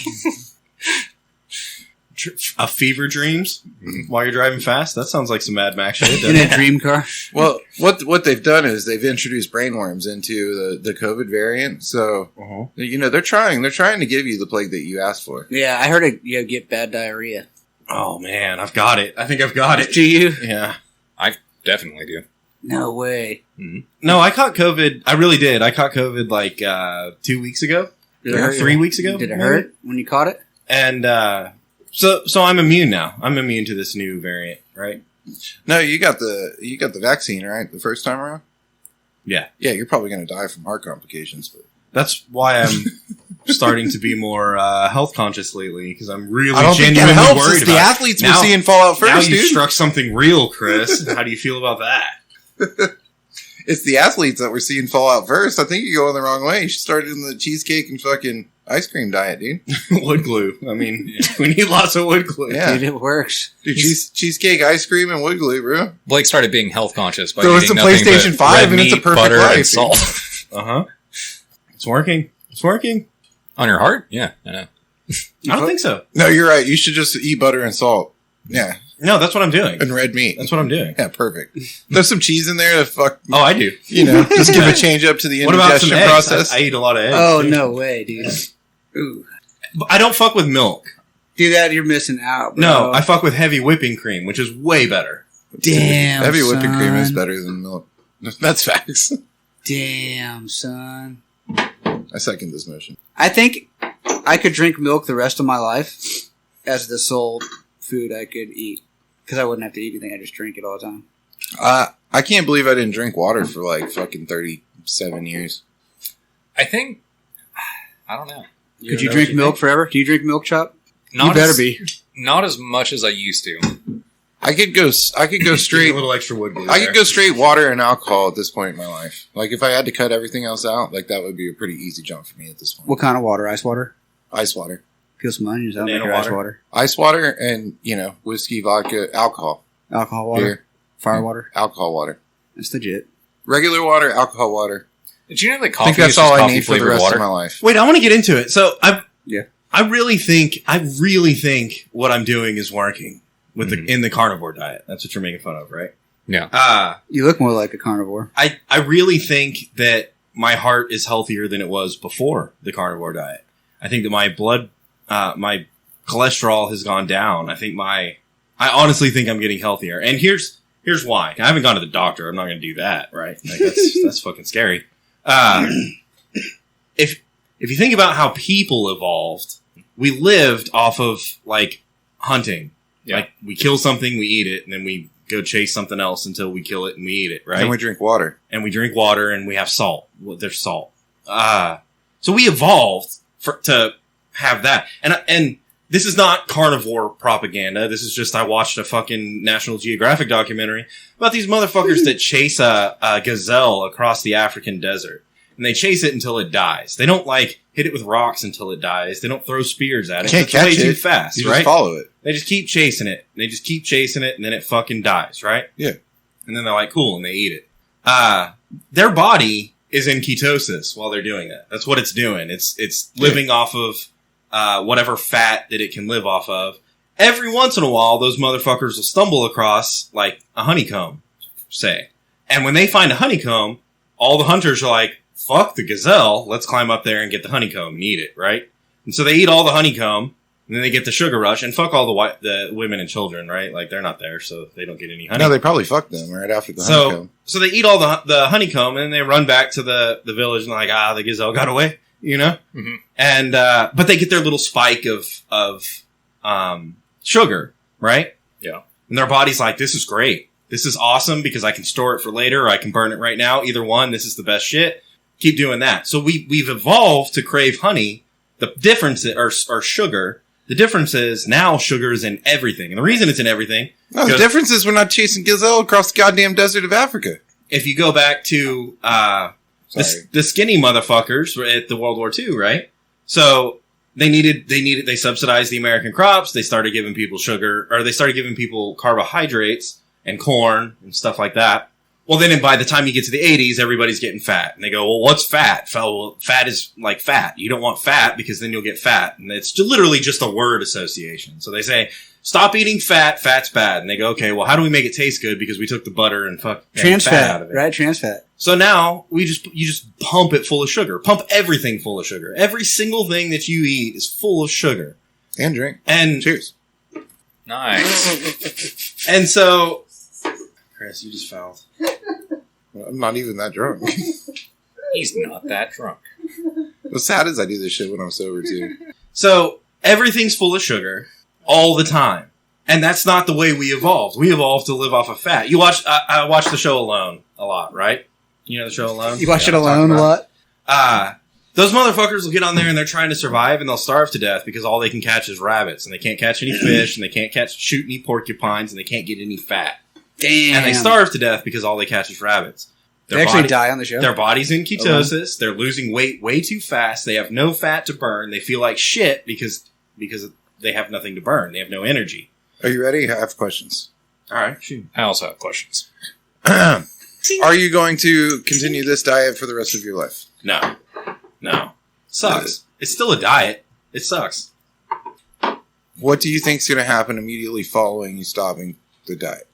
A fever dreams while you're driving fast? That sounds like some Mad Max shit. In doesn't a it? dream car. Well, what they've done is they've introduced brainworms into the COVID variant. So, Uh-huh. they're trying to give you the plague that you asked for. Yeah, I heard you get bad diarrhea. Oh man, I've got it. I think I've got it. Do you? Yeah. I definitely do. No way. No, I caught COVID. I really did. I caught COVID like 2 weeks ago. Did it hurt? 3 weeks ago. Did it maybe? hurt when you caught it? And so I'm immune now. I'm immune to this new variant, right? No, you got the vaccine, right? The first time around? Yeah. Yeah, you're probably going to die from heart complications, but That's why I'm starting to be more health conscious lately, because I'm really I don't think that genuinely helps. worried It's about the it. athletes Now- we're seeing fall out Now first, you dude. struck something real, Chris. How do you feel about that? It's the athletes that we're seeing fall out first. I think you're going the wrong way. You should start in the cheesecake and fucking ice cream diet, dude. Wood glue. I mean, we need lots of wood glue. Yeah. Dude, it works. Dude, cheesecake, ice cream, and wood glue, bro. Blake started being health conscious by Throw eating some nothing PlayStation but 5 red and it's a meat, perfect butter, life, and salt. Uh-huh. It's working. It's working. On your heart? Yeah, I know. I don't think so. No, you're right. You should just eat butter and salt. Yeah. No, that's what I'm doing. And red meat. That's what I'm doing. Yeah, perfect. Throw some cheese in there to fuck, Oh, I do. just give a change up to the What about some indigestion eggs? process. I eat a lot of eggs. Oh, too. no way, dude. Ooh. But I don't fuck with milk. Do that, you're missing out, bro. No, I fuck with heavy whipping cream, which is way better. Damn, Heavy whipping cream is son. better than milk. That's facts. Damn, son. I second this motion. I think I could drink milk the rest of my life as the sole food I could eat. Because I wouldn't have to eat anything. I just drink it all the time. I can't believe I didn't drink water for like fucking 37 years. I think, I don't know. Could you drink milk forever? Do you drink milk, Chop? You better be. Not as much as I used to. I could go Straight straight. a little extra wood glue. I there. could go straight water and alcohol at this point in my life. Like if I had to cut everything else out, like that would be a pretty easy jump for me at this point. What kind of water? Ice water? Ice water. Peel some onions. I'll make Banana your ice water. water. Ice water and, whiskey, vodka, alcohol. Alcohol water. Beer, Fire water. alcohol water. That's legit. Regular water, alcohol water. Did you know that I coffee think that's is all just I coffee need for the flavored rest water? of my life. Wait, I want to get into it. So Yeah. I really think what I'm doing is working with in the carnivore diet. That's what you're making fun of, right? Yeah. You look more like a carnivore. I really think that my heart is healthier than it was before the carnivore diet. I think that my my cholesterol has gone down. I honestly think I'm getting healthier. And here's why. I haven't gone to the doctor. I'm not going to do that, right? Like that's fucking scary. If you think about how people evolved, we lived off of like hunting. Yeah. Like we kill something, we eat it, and then we go chase something else until we kill it and we eat it, right? And we drink water. And we drink water and we have salt. Well, there's salt. So we evolved to have that. And this is not carnivore propaganda. This is just, I watched a fucking National Geographic documentary about these motherfuckers that chase a gazelle across the African desert. And they chase it until it dies. They don't like hit it with rocks until it dies. They don't throw spears at it. Can't It's way catch too it. fast, You right? just follow it. They just keep chasing it. They just keep chasing it, and then it fucking dies, right? Yeah. And then they're like, cool, and they eat it. Their body is in ketosis while they're doing that. That's what it's doing. It's living off of whatever fat that it can live off of. Every once in a while, those motherfuckers will stumble across, like, a honeycomb, say. And when they find a honeycomb, all the hunters are like, fuck the gazelle, let's climb up there and get the honeycomb and eat it, right? And so they eat all the honeycomb, and then they get the sugar rush, and fuck all the women and children, right? Like, they're not there, so they don't get any honey. No, they probably fucked them right after the honeycomb. So they eat all the honeycomb, and then they run back to the village, and they're like, the gazelle got away, you know? Mm-hmm. And, but they get their little spike of sugar, right? Yeah. And their body's like, this is great. This is awesome because I can store it for later, or I can burn it right now. Either one, this is the best shit. Keep doing that. So we've evolved to crave honey. The difference or sugar. The difference is now sugar is in everything. And the reason it's in everything. No, the difference is we're not chasing gazelle across the goddamn desert of Africa. If you go back to, the skinny motherfuckers at the World War II, right? So they subsidized the American crops. They started giving people sugar, or they started giving people carbohydrates and corn and stuff like that. Well, then by the time you get to the 80s, everybody's getting fat. And they go, well, what's fat? Well, fat is like fat. You don't want fat because then you'll get fat. And it's literally just a word association. So they say, stop eating fat. Fat's bad. And they go, okay, well, how do we make it taste good? Because we took the butter and Trans fat out fat, of it. right? Trans fat. So now you just pump it full of sugar. Pump everything full of sugar. Every single thing that you eat is full of sugar. And drink. And Cheers. Nice. And so, Chris, you just fouled. I'm not even that drunk. He's not that drunk. What's sad is I do this shit when I'm sober too. So everything's full of sugar all the time, and that's not the way we evolved. We evolved to live off of fat. You watch? I watch the show Alone a lot, right? You know the show Alone. You watch it alone a lot? Those motherfuckers will get on there and they're trying to survive and they'll starve to death because all they can catch is rabbits and they can't catch any fish and they can't shoot any porcupines and they can't get any fat. Damn. And they starve to death because all they catch is rabbits. They actually die on the show? Their body's in ketosis. They're losing weight way too fast. They have no fat to burn. They feel like shit because they have nothing to burn. They have no energy. Are you ready? I have questions. All right, shoot. I also have questions. Are you going to continue this diet for the rest of your life? No. Sucks. It's still a diet. It sucks. What do you think's going to happen immediately following you stopping the diet?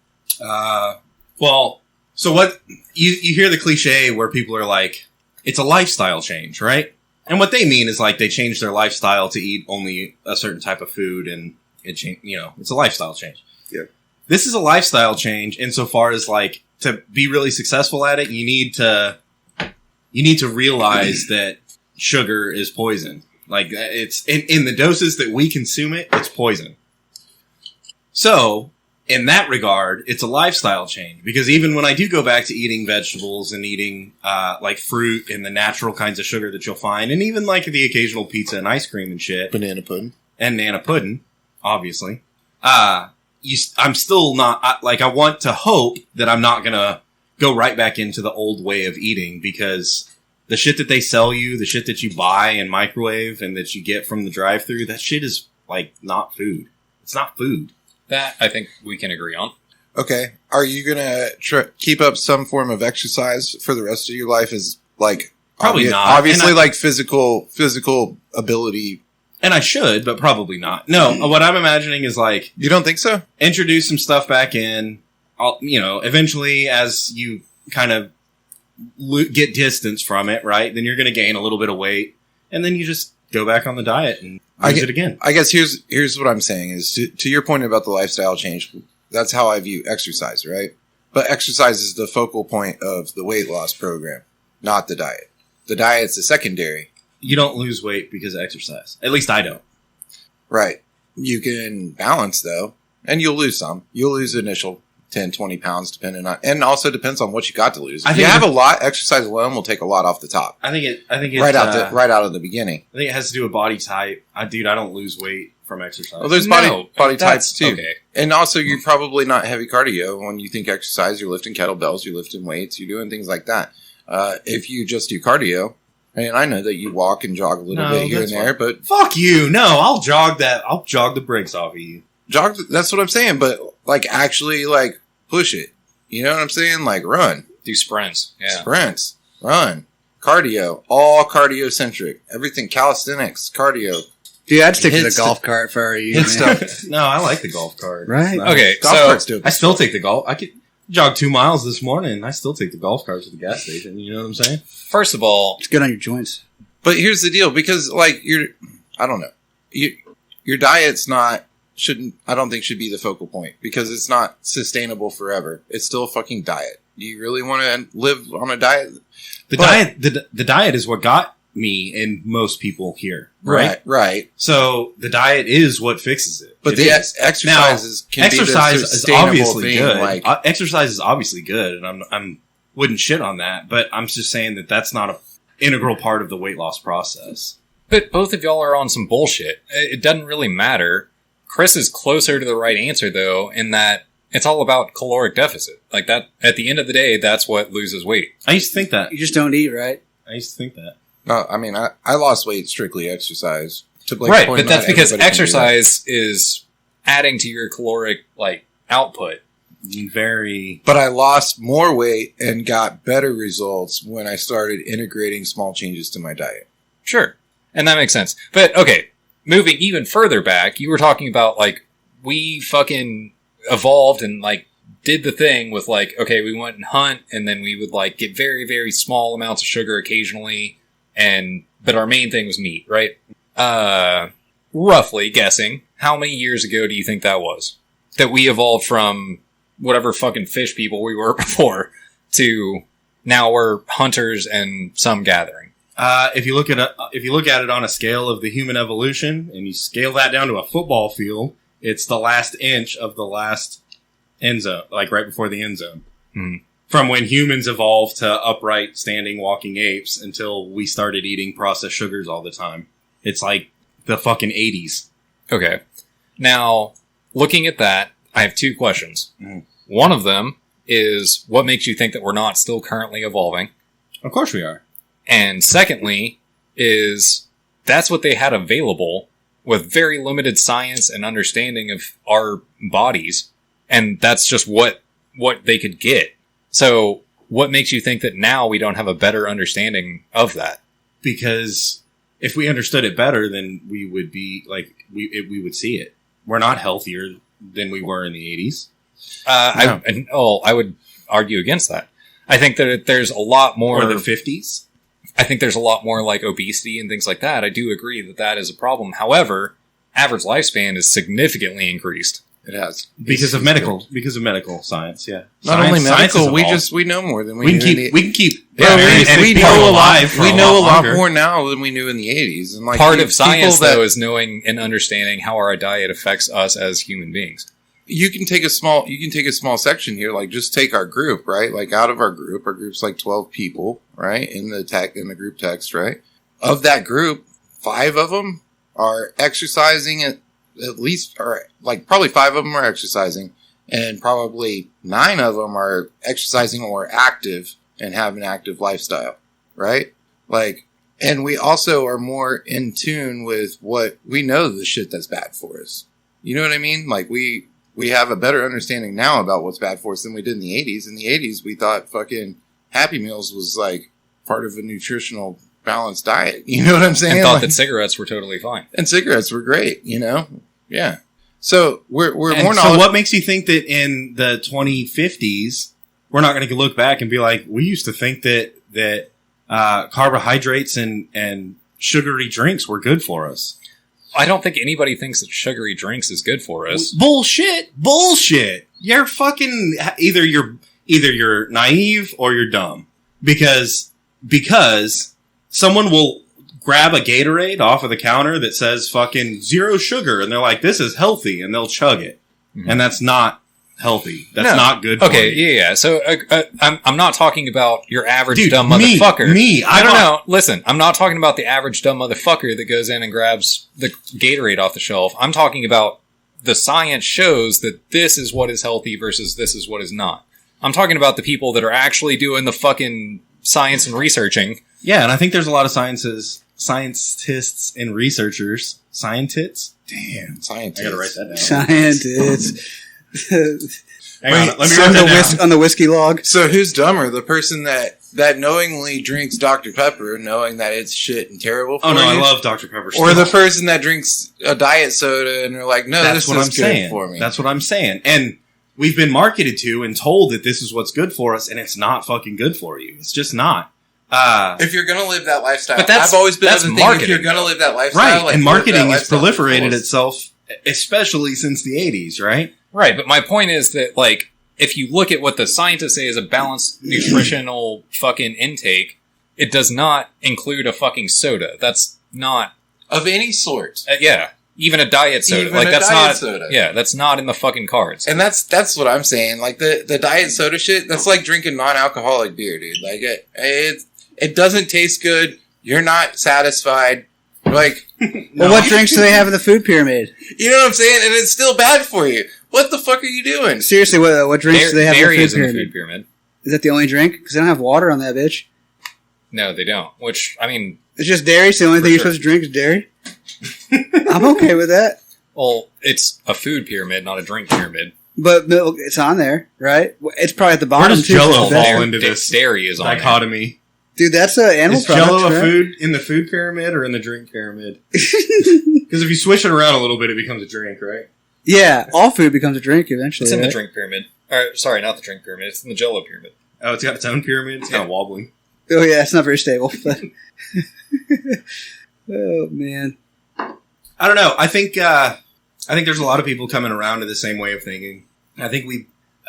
Well, so what you hear the cliche where people are like, it's a lifestyle change, right? And what they mean is like they change their lifestyle to eat only a certain type of food and it's a lifestyle change. Yeah. This is a lifestyle change insofar as like to be really successful at it, you need to realize that sugar is poison. Like it's in the doses that we consume it, it's poison. So in that regard, it's a lifestyle change because even when I do go back to eating vegetables and eating like fruit and the natural kinds of sugar that you'll find, and even like the occasional pizza and ice cream and shit, Banana pudding, obviously, I'm still not I want to hope that I'm not gonna go right back into the old way of eating because the shit that they sell you, the shit that you buy and microwave and that you get from the drive-thru, that shit is like not food. It's not food. That I think we can agree on. Okay. Are you going to keep up some form of exercise for the rest of your life? Is like Probably not. Obviously, And like physical ability. And I should, but probably not. No, what I'm imagining is like You don't think so? introduce some stuff back in. Eventually, as you kind of get distance from it, right? Then you're going to gain a little bit of weight, and then you just go back on the diet and use it again. I guess here's what I'm saying is to your point about the lifestyle change. That's how I view exercise, right? But exercise is the focal point of the weight loss program, not the diet. The diet's the secondary. You don't lose weight because of exercise. At least I don't. Right. You can balance though, and you'll lose some. You'll lose the initial 10, 20 pounds depending on, and also depends on what you got to lose. If you have a lot, exercise alone will take a lot off the top. I think it right out of the beginning. I think it has to do with body type. I don't lose weight from exercise. Well, there's body types too. Okay. And also you're probably not heavy cardio. When you think exercise, you're lifting kettlebells, you're lifting weights, you're doing things like that. If you just do cardio, and I know that you walk and jog a little bit here and there, but fuck you. No, I'll jog the brakes off of you. That's what I'm saying, but like actually like push it. You know what I'm saying? Like run. Do sprints. Yeah. Sprints. Run. Cardio. All cardio centric. Everything calisthenics, cardio. Dude, I'd stick to the Hit golf cart for you. Hit man. stuff. No, I like the golf cart. Right. Okay, Golf so carts do it. I still take the golf. I could jog 2 miles this morning. And I still take the golf cart to the gas station. You know what I'm saying? first of all, It's good on your joints. But here's the deal, because like I don't know, your diet's not I don't think should be the focal point because it's not sustainable forever. It's still a fucking diet. Do you really want to live on a diet? The diet is what got me and most people here, right? Right. So the diet is what fixes it. But It the is. exercises can Exercise be the is sustainable obviously thing, good. like Exercise is obviously good, and I'm wouldn't shit on that. But I'm just saying that that's not an integral part of the weight loss process. but both of y'all are on some bullshit. It doesn't really matter. Chris is closer to the right answer, though, in that it's all about caloric deficit. Like that, at the end of the day, that's what loses weight. I used to think that. You just don't eat, right? I used to think that. no, I mean I lost weight strictly exercise. Right, but that's because exercise is adding to your caloric output. Very. But I lost more weight and got better results when I started integrating small changes to my diet. Sure. And that makes sense. But okay, moving even further back, you were talking about we fucking evolved and did the thing with okay, we went and hunt and then we would get very, very small amounts of sugar occasionally but our main thing was meat, right? Roughly guessing, how many years ago do you think that was? That we evolved from whatever fucking fish people we were before to now we're hunters and some gathering. If you look at it on a scale of the human evolution, and you scale that down to a football field, it's the last inch of the last end zone, right before the end zone. Mm-hmm. From when humans evolved to upright, standing, walking apes until we started eating processed sugars all the time. It's like the fucking 80s. Okay. Now, looking at that, I have two questions. Mhm. One of them is, what makes you think that we're not still currently evolving? Of course we are. And secondly, is that's what they had available with very limited science and understanding of our bodies. And that's just what they could get. So what makes you think that now we don't have a better understanding of that? Because if we understood it better, then we would be we would see it. We're not healthier than we were in the 80s. I would argue against that. I think that there's a lot more... Or the 50s. I think there's a lot more obesity and things like that. I do agree that that is a problem. However, average lifespan is significantly increased. It has. Because of medical science, yeah. Not only medical, we know more than we knew. We can keep we know a lot. for We know a lot longer. more now than we knew in the 80s. And Part of science, though, is knowing and understanding how our diet affects us as human beings. You can take a small section here, just take our group, right? Out of our group's 12 people, right? In the group text, right? Of that group, 5 of them are exercising at least, or probably 5 of them are exercising, and probably 9 of them are exercising or active and have an active lifestyle, right? Like, and we also are more in tune with what we know the shit that's bad for us. You know what I mean? Like, we have a better understanding now about what's bad for us than we did in the 80s. In the 80s, we thought fucking Happy Meals was like part of a nutritional balanced diet. You know what I'm saying? And thought like, that cigarettes were totally fine. and cigarettes were great, you know? Yeah. So we're more So knowledgeable. what makes you think that in the 2050s, we're not going to look back and be like, we used to think that carbohydrates and sugary drinks were good for us? I don't think anybody thinks that sugary drinks is good for us. Bullshit. You're fucking either you're naive or you're dumb because someone will grab a Gatorade off of the counter that says fucking 0 sugar and they're like, this is healthy, and they'll chug it. Mm-hmm. And that's not healthy. That's No. not good for Okay, you. yeah. So I'm not talking about your average Dude, dumb me, motherfucker. I don't don't know. Listen, I'm not talking about the average dumb motherfucker that goes in and grabs the Gatorade off the shelf. I'm talking about the science shows that this is what is healthy versus this is what is not. I'm talking about the people that are actually doing the fucking science and researching. Yeah, and I think there's a lot of scientists and researchers. Scientists? Damn. Scientists. I gotta write that down. Scientists. Hang on, let me so write on, that the down. on the whiskey log. So who's dumber? The person that knowingly drinks Dr. Pepper, knowing that it's shit and terrible for Oh no, you? I love Dr. Pepper. Or the person that drinks a diet soda and they're like, no, That's this what is I'm good saying. for me. That's what I'm saying. And we've been marketed to and told that this is what's good for us, and it's not fucking good for you. It's just not. If you're going to live that lifestyle, But that's- I've always been that's of the thing, if marketing, you're going to though. live that lifestyle, right, like, and live marketing that has lifestyle proliferated to the fullest. itself, especially since the 80s, right? Right, but my point is that, like, if you look at what the scientists say is a balanced nutritional fucking intake, it does not include a fucking soda. That's not... Of any sort. yeah, even a diet soda. Even like, a that's diet not... soda. Yeah, that's not in the fucking cards. And that's what I'm saying. Like, the diet soda shit, that's like drinking non-alcoholic beer, dude. Like, it doesn't taste good. You're not satisfied. Like, Well, what drinks do they have in the food pyramid? you know what I'm saying? And it's still bad for you. What the fuck are you doing? Seriously, what drinks do they have in Dairy the is food in the pyramid? food pyramid. Is that the only drink? Because they don't have water on that bitch. No, they don't. Which, I mean, It's just dairy. So the only For thing you're sure. supposed to drink is dairy. I'm okay with that. well, it's a food pyramid, not a drink pyramid. But milk, it's on there, right? It's probably at the Where bottom does too. Jell-O That's- fall into this Dairy is on there. dichotomy? Dude, that's an animal Is product. Jell-O a right? food in the food pyramid or in the drink pyramid? Because if you switch it around a little bit, it becomes a drink, right? Yeah, all food becomes a drink eventually. It's in the right? drink pyramid. Or, sorry, not the drink pyramid. It's in the Jell-O pyramid. Oh, it's got its own pyramid. It's kind of wobbling. Oh yeah, it's not very stable. But oh man, I don't know. I think there's a lot of people coming around to the same way of thinking. I think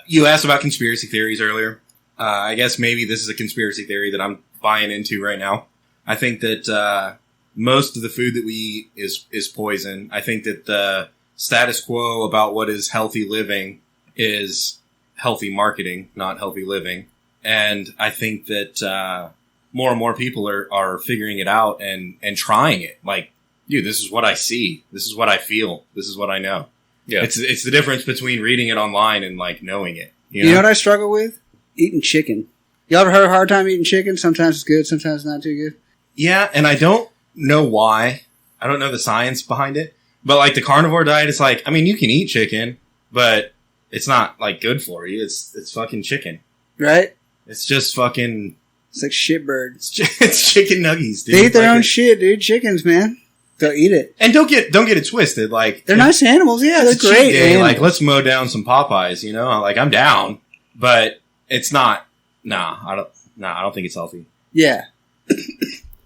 you asked about conspiracy theories earlier. I guess maybe this is a conspiracy theory that I'm buying into right now. I think that most of the food that we eat is poison. I think that the status quo about what is healthy living is healthy marketing, not healthy living. And I think that more and more people are figuring it out and trying it. Like, dude, this is what I see. This is what I feel. This is what I know. Yeah. It's the difference between reading it online and like knowing it. You you know know? what I struggle with? Eating chicken. Y'all ever had a hard time eating chicken? Sometimes it's good, sometimes not too good. Yeah, and I don't know why. I don't know the science behind it. But like the carnivore diet, it's like, I mean, you can eat chicken, but it's not like good for you. It's fucking chicken. Right? It's just fucking. It's like shitbirds. It's chicken nuggies, dude. They eat their Like own shit, dude. Chickens, man. They'll eat it. And don't get it twisted. Like They're nice animals. Yeah, they're it's a cheat great. day, animals. like let's mow down some Popeyes. You know, like I'm down, but it's not. I don't think it's healthy. yeah.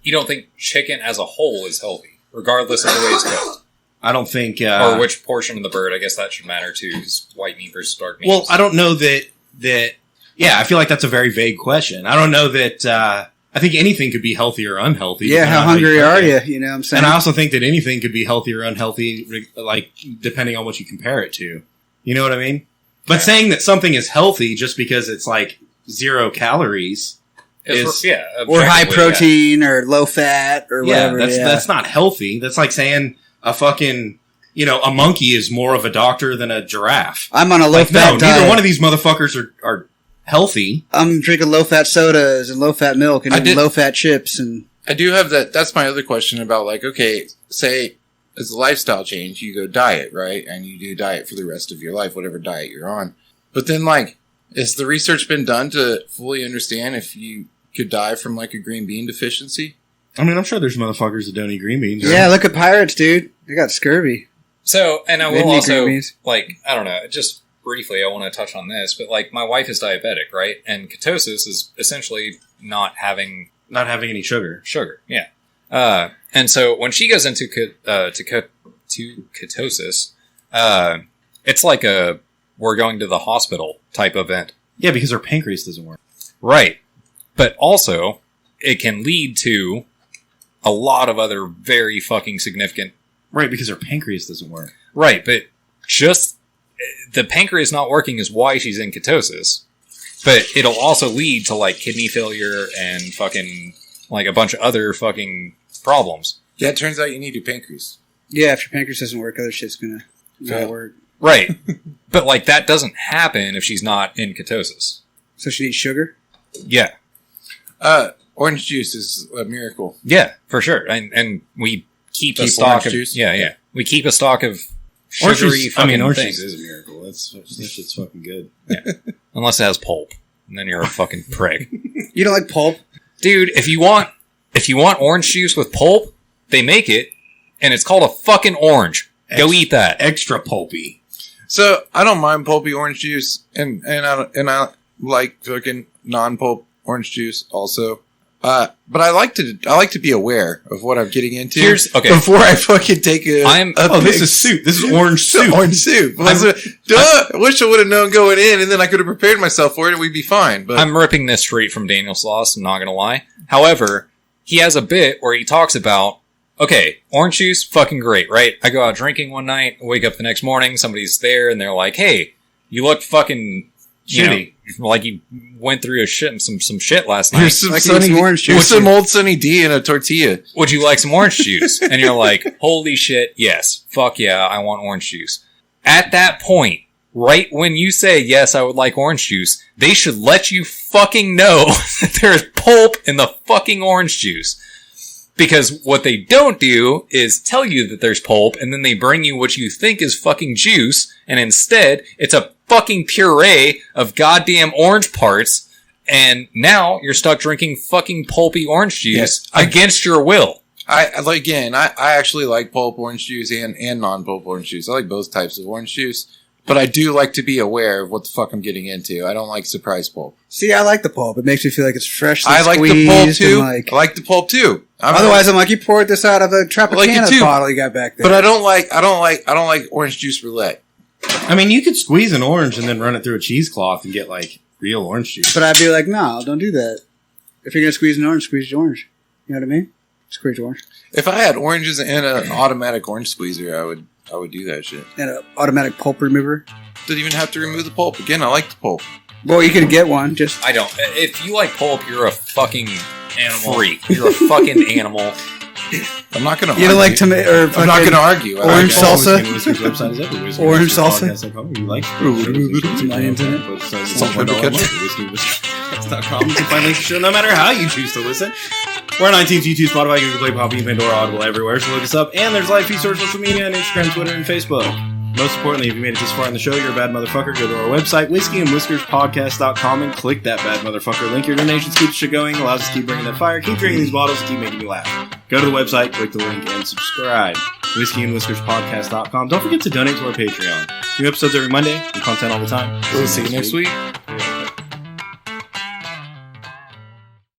You don't think chicken as a whole is healthy, regardless of the way it's cooked? I don't think. Or which portion of the bird? I guess that should matter too, is white meat versus dark meat. Well, I don't know that. Yeah, I feel like that's a very vague question. I don't know that. I think anything could be healthy or unhealthy. Yeah, depending how on hungry cook are it. you? You know what I'm saying? And I also think that anything could be healthy or unhealthy, like depending on what you compare it to. You know what I mean? But saying that something is healthy just because it's like 0 calories, It's- or high objectively, protein or low fat or yeah, whatever. that's not healthy. That's like saying a fucking, a monkey is more of a doctor than a giraffe. I'm on a low Like, fat no, diet. neither one of these motherfuckers are healthy. I'm drinking low fat sodas and low fat milk and I did- low fat chips and I do have that. That's my other question about like, okay, say as a lifestyle change, you go diet, right? And you do diet for the rest of your life, whatever diet you're on. But then like, has the research been done to fully understand if you could die from like a green bean deficiency? I mean, I'm sure there's motherfuckers that don't eat green beans. Yeah, look at pirates, dude. They got scurvy. So, and I They will need also, green beans. like, I don't know, just briefly, I want to touch on this, but like, my wife is diabetic, right? And ketosis is essentially not having any sugar. sugar. Yeah. And so when she goes into ketosis, it's like we're going to the hospital type event. Yeah, because her pancreas doesn't work. Right. But also, it can lead to a lot of other very fucking significant. Right, because her pancreas doesn't work. Right, but just the pancreas not working is why she's in ketosis. But it'll also lead to like kidney failure and fucking like a bunch of other fucking problems. Yeah, it turns out you need your pancreas. Yeah, if your pancreas doesn't work, other shit's gonna not Yeah. work. Right. But like that doesn't happen if she's not in ketosis. So she needs sugar? Yeah. Orange juice is a miracle. Yeah, for sure. And we keep a Keep stock orange of juice? Yeah. We keep a stock of Orange sugary juice, fucking orange things. juice is a miracle. That shit's fucking good. Unless it has pulp. And then you're a fucking prick. You don't like pulp? Dude, if you want orange juice with pulp, they make it, and it's called a fucking orange. Go eat that. Extra pulpy. So I don't mind pulpy orange juice, and I like fucking non-pulp orange juice also. But I like to be aware of what I'm getting into before I fucking take this is soup. This is orange soup. Orange soup. I wish I would have known going in, and then I could have prepared myself for it, and we'd be fine. But I'm ripping this straight from Daniel Sloss, I'm not gonna lie. However, he has a bit where he talks about, okay, orange juice, fucking great, right? I go out drinking one night, wake up the next morning, somebody's there, and they're like, hey, you look fucking shitty. Like you went through some shit last night. Here's some, Like sunny, some orange juice. here's some old Sunny D in a tortilla. Would you like some orange juice? And you're like, holy shit, yes. Fuck yeah, I want orange juice. At that point, right when you say, yes, I would like orange juice, they should let you fucking know that there's pulp in the fucking orange juice. Because what they don't do is tell you that there's pulp, and then they bring you what you think is fucking juice, and instead, it's a fucking puree of goddamn orange parts, and now you're stuck drinking fucking pulpy orange juice against your will. I actually like pulp orange juice and non-pulp orange juice. I like both types of orange juice. But I do like to be aware of what the fuck I'm getting into. I don't like surprise pulp. See, I like the pulp. It makes me feel like it's freshly I like the squeezed pulp too. and, I like the pulp too. Otherwise, I'm like, you poured this out of a Tropicana bottle you got back there. But I don't like orange juice roulette. I mean, you could squeeze an orange and then run it through a cheesecloth and get like real orange juice. But I'd be like, no, don't do that. If you're gonna squeeze an orange, squeeze the orange. You know what I mean? Squeeze the orange. If I had oranges and an automatic orange squeezer, I would do that shit. And an automatic pulp remover. Didn't even have to remove the pulp. Again, I like the pulp. Well, you could get one. Just I don't. If you like pulp, you're a fucking animal. Freak. You're a fucking animal. I'm not going to you don't like tomato. I'm not going to argue. Orange salsa. Website is everywhere. Orange salsa. You like Put some onions in it. Whiskeyandwhiskers.com. You can find links to the show no matter how you choose to listen. We're on iTunes, YouTube, Spotify, Google Play, Poppy, Pandora, Audible, everywhere. So look us up. And there's live feeds on social media on Instagram, Twitter, and Facebook. Most importantly, if you made it this far in the show, you're a bad motherfucker. Go to our website, whiskeyandwhiskerspodcast.com, and click that bad motherfucker link. Your donations keep the shit going, allows us to keep bringing that fire, keep drinking these bottles, and keep making you laugh. Go to the website, click the link, and subscribe. Whiskeyandwhiskerspodcast.com. Don't forget to donate to our Patreon. New episodes every Monday, new content all the time. We'll see you next week.